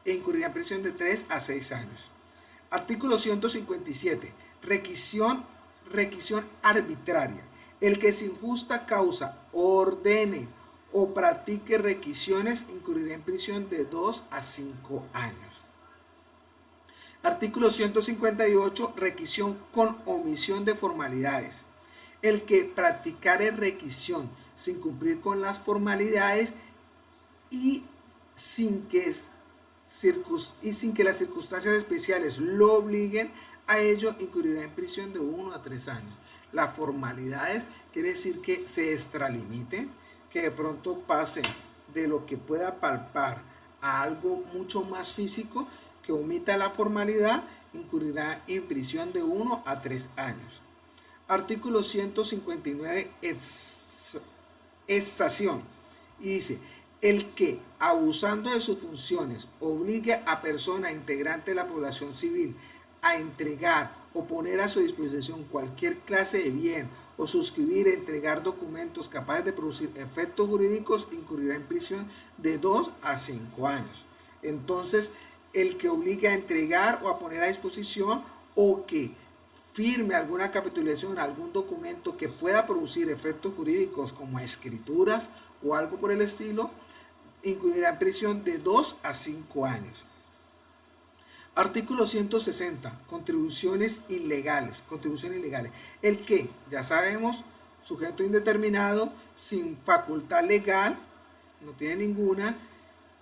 e incurrirá en prisión de 3 a 6 años. Artículo 157. Requisición arbitraria. El que sin justa causa ordene o practique requisiciones incurrirá en prisión de 2 a 5 años. Artículo 158. Requisición con omisión de formalidades. El que practicare requisión sin cumplir con las formalidades y sin que las circunstancias especiales lo obliguen a ello, incurrirá en prisión de 1 a 3 años. Las formalidades quiere decir que se extralimite, que de pronto pase de lo que pueda palpar a algo mucho más físico, que omita la formalidad, incurrirá en prisión de 1 a 3 años. Artículo 159, exación, y dice: el que, abusando de sus funciones, obligue a persona integrante de la población civil a entregar o poner a su disposición cualquier clase de bien o suscribir, entregar documentos capaces de producir efectos jurídicos, incurrirá en prisión de 2 a 5 años. Entonces, el que obligue a entregar o a poner a disposición, o que firme alguna capitulación, algún documento que pueda producir efectos jurídicos como escrituras o algo por el estilo, incurrirá en prisión de 2 a 5 años. Artículo 160. Contribuciones ilegales. El que, ya sabemos, sujeto indeterminado, sin facultad legal, no tiene ninguna,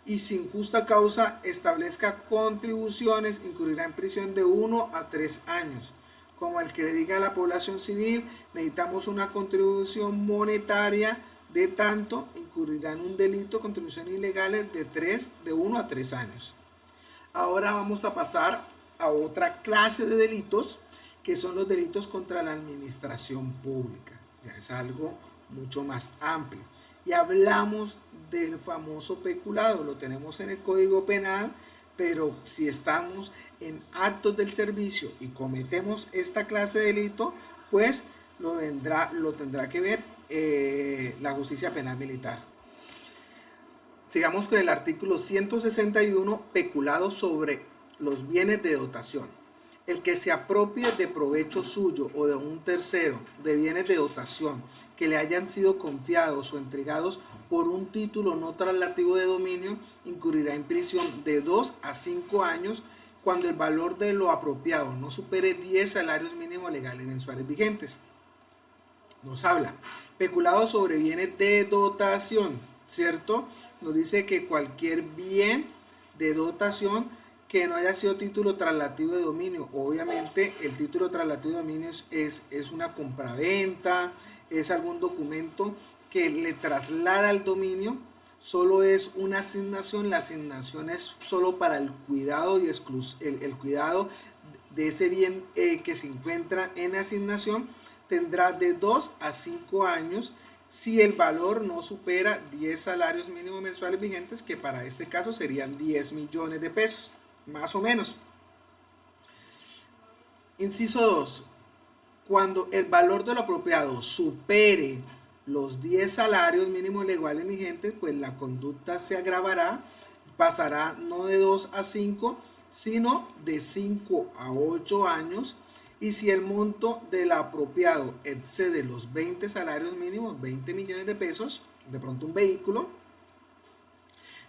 y sin justa causa establezca contribuciones, incurrirá en prisión de 1 a 3 años. Como el que le diga a la población civil, necesitamos una contribución monetaria de tanto, incurrirá en un delito, contribuciones ilegales de 1 a 3 años. Ahora vamos a pasar a otra clase de delitos, que son los delitos contra la administración pública. Ya es algo mucho más amplio. Y hablamos del famoso peculado, lo tenemos en el Código Penal, pero si estamos en actos del servicio y cometemos esta clase de delito, pues lo tendrá que ver la justicia penal militar. Sigamos con el artículo 161, peculado sobre los bienes de dotación. El que se apropie de provecho suyo o de un tercero de bienes de dotación que le hayan sido confiados o entregados por un título no traslativo de dominio, incurrirá en prisión de 2 a 5 años cuando el valor de lo apropiado no supere 10 salarios mínimos legales mensuales vigentes. Nos habla, peculado sobre bienes de dotación, ¿cierto? Nos dice que cualquier bien de dotación que no haya sido título traslativo de dominio. Obviamente el título traslativo de dominio es una compraventa, es algún documento que le traslada al dominio, solo es una asignación, la asignación es solo para el cuidado y el cuidado de ese bien que se encuentra en asignación, tendrá de 2 a 5 años si el valor no supera 10 salarios mínimos mensuales vigentes, que para este caso serían 10 millones de pesos. Más o menos. Inciso 2. Cuando el valor de lo apropiado supere los 10 salarios mínimos legales vigentes, pues la conducta se agravará, pasará no de 2 a 5, sino de 5 a 8 años. Y si el monto del apropiado excede los 20 salarios mínimos, 20 millones de pesos, de pronto un vehículo,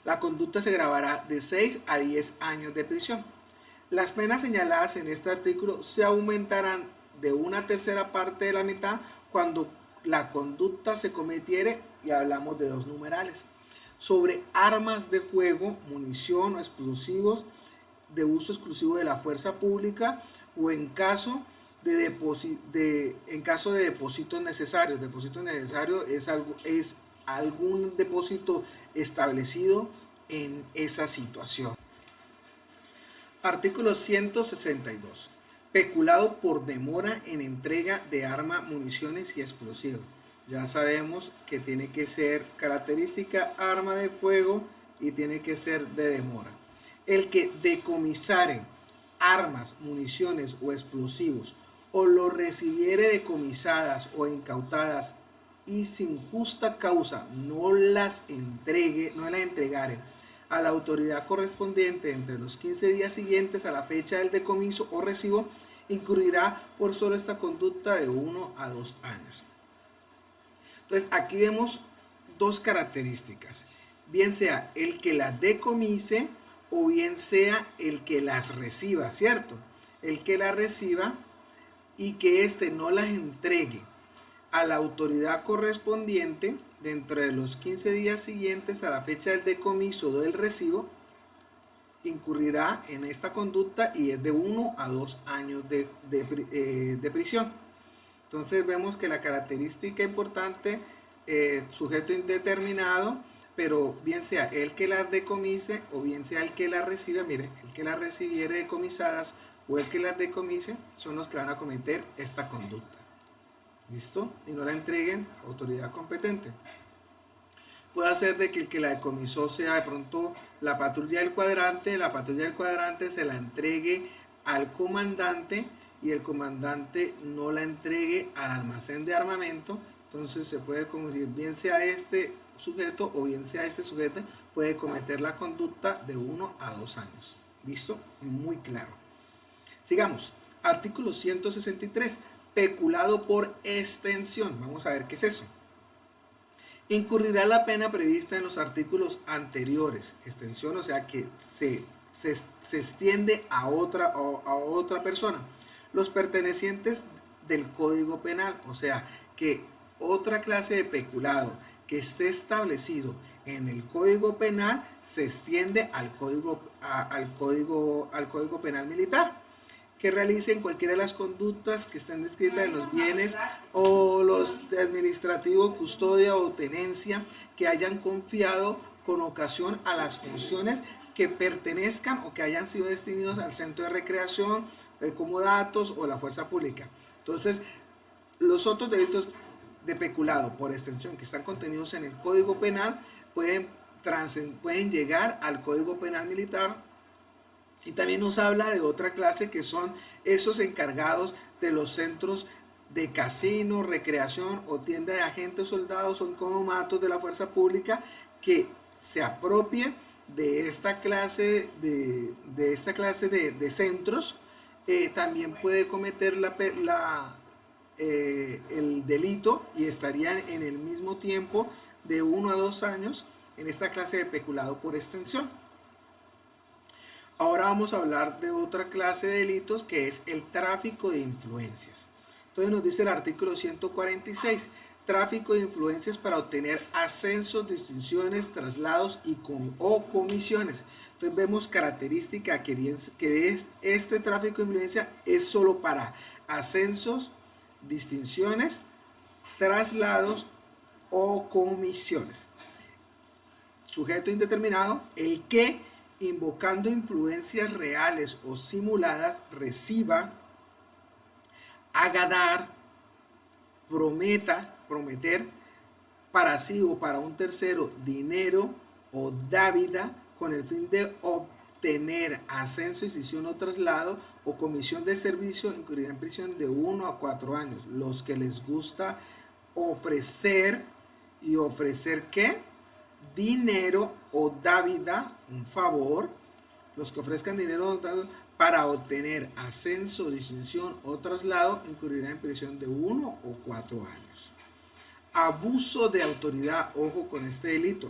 la conducta se agravará de 6 a 10 años de prisión. Las penas señaladas en este artículo se aumentarán de una tercera parte de la mitad cuando la conducta se cometiere, y hablamos de 2 numerales. Sobre armas de fuego, munición o explosivos de uso exclusivo de la fuerza pública o en caso de depósitos necesarios. Depósito necesario es algún depósito establecido en esa situación. Artículo 162. Peculado por demora en entrega de arma, municiones y explosivos. Ya sabemos que tiene que ser característica arma de fuego y tiene que ser de demora. El que decomisare armas, municiones o explosivos o lo recibiere decomisadas o incautadas y sin justa causa no las entregare a la autoridad correspondiente entre los 15 días siguientes a la fecha del decomiso o recibo, incurrirá por solo esta conducta de 1 a 2 años. Entonces aquí vemos 2 características, bien sea el que las decomise o bien sea el que las reciba, ¿cierto? El que las reciba y que éste no las entregue a la autoridad correspondiente dentro de los 15 días siguientes a la fecha del decomiso o del recibo, incurrirá en esta conducta y es de 1 a 2 años de prisión. Entonces vemos que la característica importante, sujeto indeterminado, pero bien sea el que las decomise o bien sea el que las reciba. Mire, el que las recibiere decomisadas o el que las decomise son los que van a cometer esta conducta. ¿Listo? Y no la entreguen a autoridad competente. Puede ser de que el que la decomisó sea de pronto la patrulla del cuadrante, la patrulla del cuadrante se la entregue al comandante y el comandante no la entregue al almacén de armamento. Entonces se puede cometer, bien sea este sujeto o bien sea este sujeto, puede cometer la conducta de 1 a 2 años. ¿Listo? Muy claro. Sigamos. Artículo 163. Peculado por extensión. Vamos a ver qué es eso. Incurrirá la pena prevista en los artículos anteriores. Extensión, o sea que se extiende a otra persona. Los pertenecientes del Código Penal, o sea que otra clase de peculado que esté establecido en el Código Penal se extiende al Código Penal Militar, que realicen cualquiera de las conductas que estén descritas en los bienes o los de administrativo, custodia o tenencia que hayan confiado con ocasión a las funciones que pertenezcan o que hayan sido destinados al centro de recreación, comodatos o la fuerza pública. Entonces, los otros delitos de peculado por extensión que están contenidos en el Código Penal pueden llegar al Código Penal Militar. Y también nos habla de otra clase que son esos encargados de los centros de casino, recreación o tienda de agentes soldados o comodatos de la fuerza pública que se apropien de esta clase de centros. También puede cometer el delito y estarían en el mismo tiempo de 1 a 2 años en esta clase de peculado por extensión. Ahora vamos a hablar de otra clase de delitos que es el tráfico de influencias. Entonces nos dice el artículo 146, tráfico de influencias para obtener ascensos, distinciones, traslados o comisiones. Entonces vemos característica que este tráfico de influencia es solo para ascensos, distinciones, traslados o comisiones. Sujeto indeterminado, el que invocando influencias reales o simuladas reciba, haga dar, prometer para sí o para un tercero dinero o dávida con el fin de obtener ascenso, decisión o traslado o comisión de servicio, incurrirá en prisión de 1 a 4 años. Los que les gusta ofrecer ¿qué? Dinero o dávida, un favor, los que ofrezcan dinero o dávida para obtener ascenso, distinción o traslado, incurrirá en prisión de 1 o 4 años. Abuso de autoridad, ojo con este delito.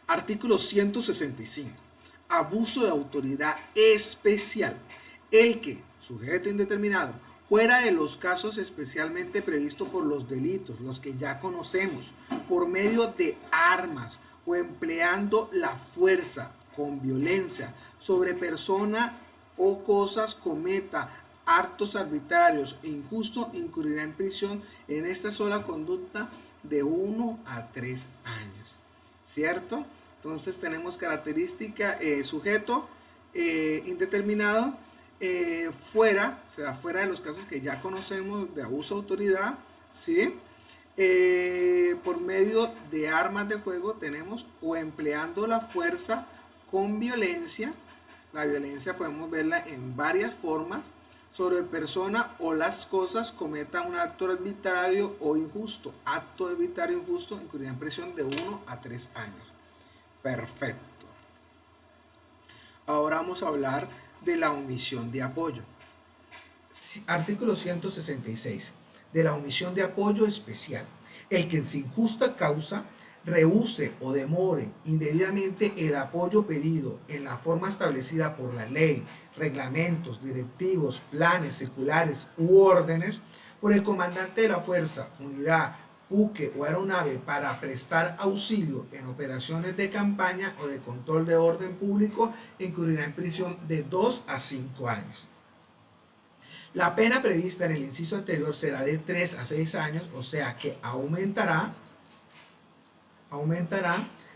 Artículo 165. Abuso de autoridad especial. El que, sujeto indeterminado, fuera de los casos especialmente previstos por los delitos, los que ya conocemos, por medio de armas o empleando la fuerza con violencia sobre persona o cosas, cometa actos arbitrarios e injustos, incurrirá en prisión en esta sola conducta de 1 a 3 años. ¿Cierto? Entonces tenemos característica sujeto indeterminado, fuera de los casos que ya conocemos de abuso de autoridad, ¿sí? Por medio de armas de fuego tenemos o empleando la fuerza con violencia. La violencia podemos verla en varias formas, sobre persona o las cosas cometan un acto arbitrario o injusto. Acto arbitrario o injusto incluirá en prisión de 1 a 3 años. Perfecto. Ahora vamos a hablar de la omisión de apoyo. Artículo 166. De la omisión de apoyo especial. El que sin justa causa rehúse o demore indebidamente el apoyo pedido en la forma establecida por la ley, reglamentos, directivos, planes, circulares u órdenes por el comandante de la fuerza, unidad, buque o aeronave para prestar auxilio en operaciones de campaña o de control de orden público, incurrirá en prisión de 2 a 5 años. La pena prevista en el inciso anterior será de 3 a 6 años, o sea que aumentará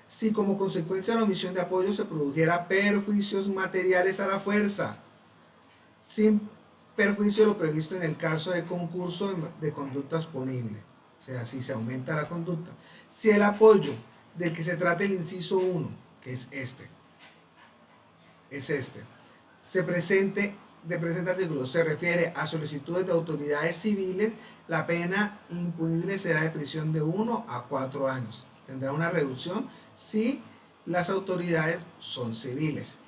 si como consecuencia de la omisión de apoyo se produjera perjuicios materiales a la fuerza, sin perjuicio de lo previsto en el caso de concurso de conductas punibles. O sea, si se aumenta la conducta. Si el apoyo del que se trata el inciso 1, que es este, se presente artículo se refiere a solicitudes de autoridades civiles, la pena impunible será de prisión de 1 a 4 años. Tendrá una reducción si las autoridades son civiles.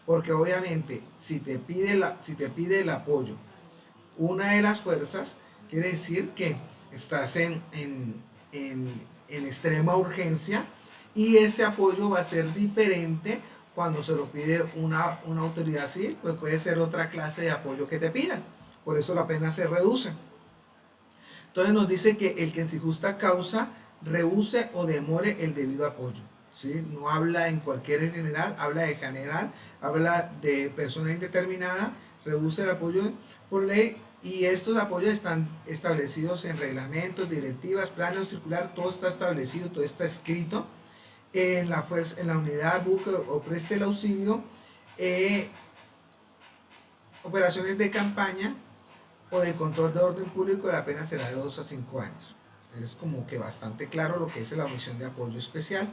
Porque obviamente si te pide el apoyo una de las fuerzas, quiere decir que estás en extrema urgencia y ese apoyo va a ser diferente cuando se lo pide una autoridad civil, pues puede ser otra clase de apoyo que te pidan. Por eso la pena se reduce. Entonces nos dice que el que en su justa causa rehúse o demore el debido apoyo. ¿Sí? No habla en cualquier en general, habla de general, habla de persona indeterminada, rehúse el apoyo por ley, y estos apoyos están establecidos en reglamentos, directivas, planos circular, todo está establecido, todo está escrito en la fuerza, en la unidad, buque o preste el auxilio, eh, operaciones de campaña o de control de orden público, la pena será de 2 a 5 años. Es como que bastante claro lo que es la omisión de apoyo especial.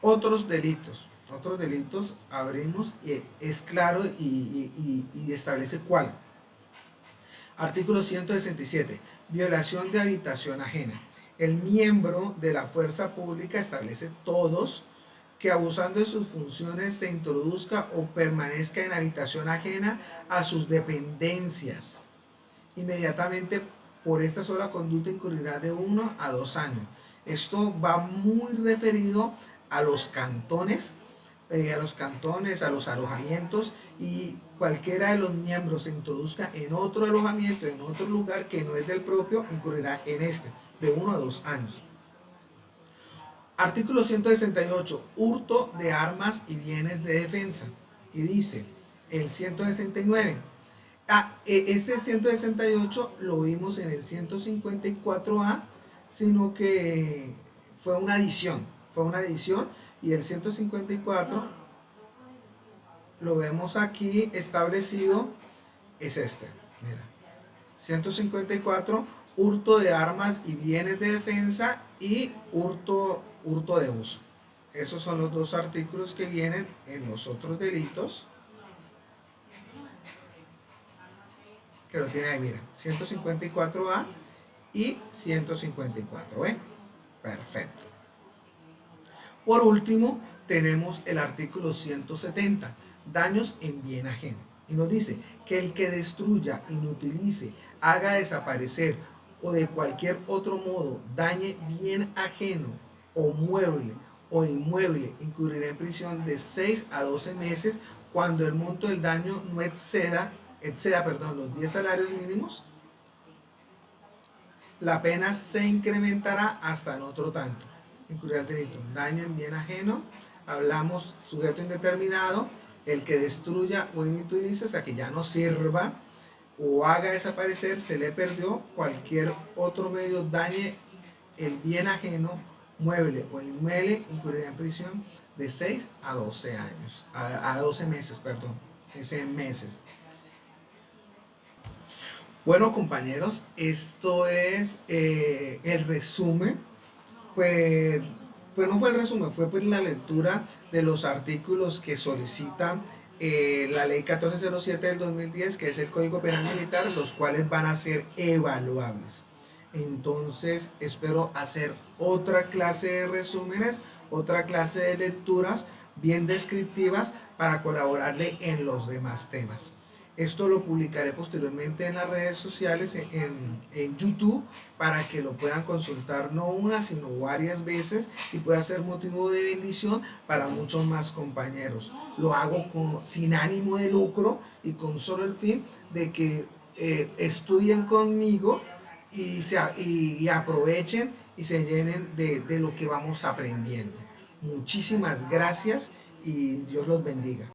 Otros delitos abrimos y es claro y establece cuál. Artículo 167. Violación de habitación ajena. El miembro de la fuerza pública establece todos que abusando de sus funciones se introduzca o permanezca en habitación ajena a sus dependencias. Inmediatamente por esta sola conducta incurrirá de 1 a 2 años. Esto va muy referido a los cantones, a los alojamientos, y cualquiera de los miembros se introduzca en otro alojamiento, en otro lugar que no es del propio, incurrirá en este, de 1 a 2 años. Artículo 168. Hurto de armas y bienes de defensa. Y dice el 169. Este 168 lo vimos en el 154A, sino que fue una adición, y el 154 lo vemos aquí establecido, es este, mira, 154, hurto de armas y bienes de defensa y hurto de uso. Esos son los dos artículos que vienen en los otros delitos, que lo tiene ahí, mira, 154A y 154, ¿eh? Perfecto. Por último, tenemos el artículo 170, daños en bien ajeno. Y nos dice que el que destruya, inutilice, haga desaparecer o de cualquier otro modo dañe bien ajeno o mueble o inmueble incurrirá en prisión de 6 a 12 meses cuando el monto del daño no exceda los 10 salarios mínimos. La pena se incrementará hasta en otro tanto. Incurrirá el delito. Daño en bien ajeno, hablamos sujeto indeterminado, el que destruya o inutilice, o sea que ya no sirva o haga desaparecer, se le perdió, cualquier otro medio dañe el bien ajeno, mueble o inmueble, incurrirá en prisión de 6 a 12 años, a 12 meses, perdón, es en meses. Bueno, compañeros, esto es el resumen. Pues no fue el resumen, fue pues la lectura de los artículos que solicita la ley 1407 del 2010, que es el Código Penal Militar, los cuales van a ser evaluables. Entonces espero hacer otra clase de resúmenes, otra clase de lecturas bien descriptivas para colaborarle en los demás temas. Esto lo publicaré posteriormente en las redes sociales, en YouTube, para que lo puedan consultar no una, sino varias veces y pueda ser motivo de bendición para muchos más compañeros. Lo hago sin ánimo de lucro y con solo el fin de que estudien conmigo y aprovechen y se llenen de lo que vamos aprendiendo. Muchísimas gracias y Dios los bendiga.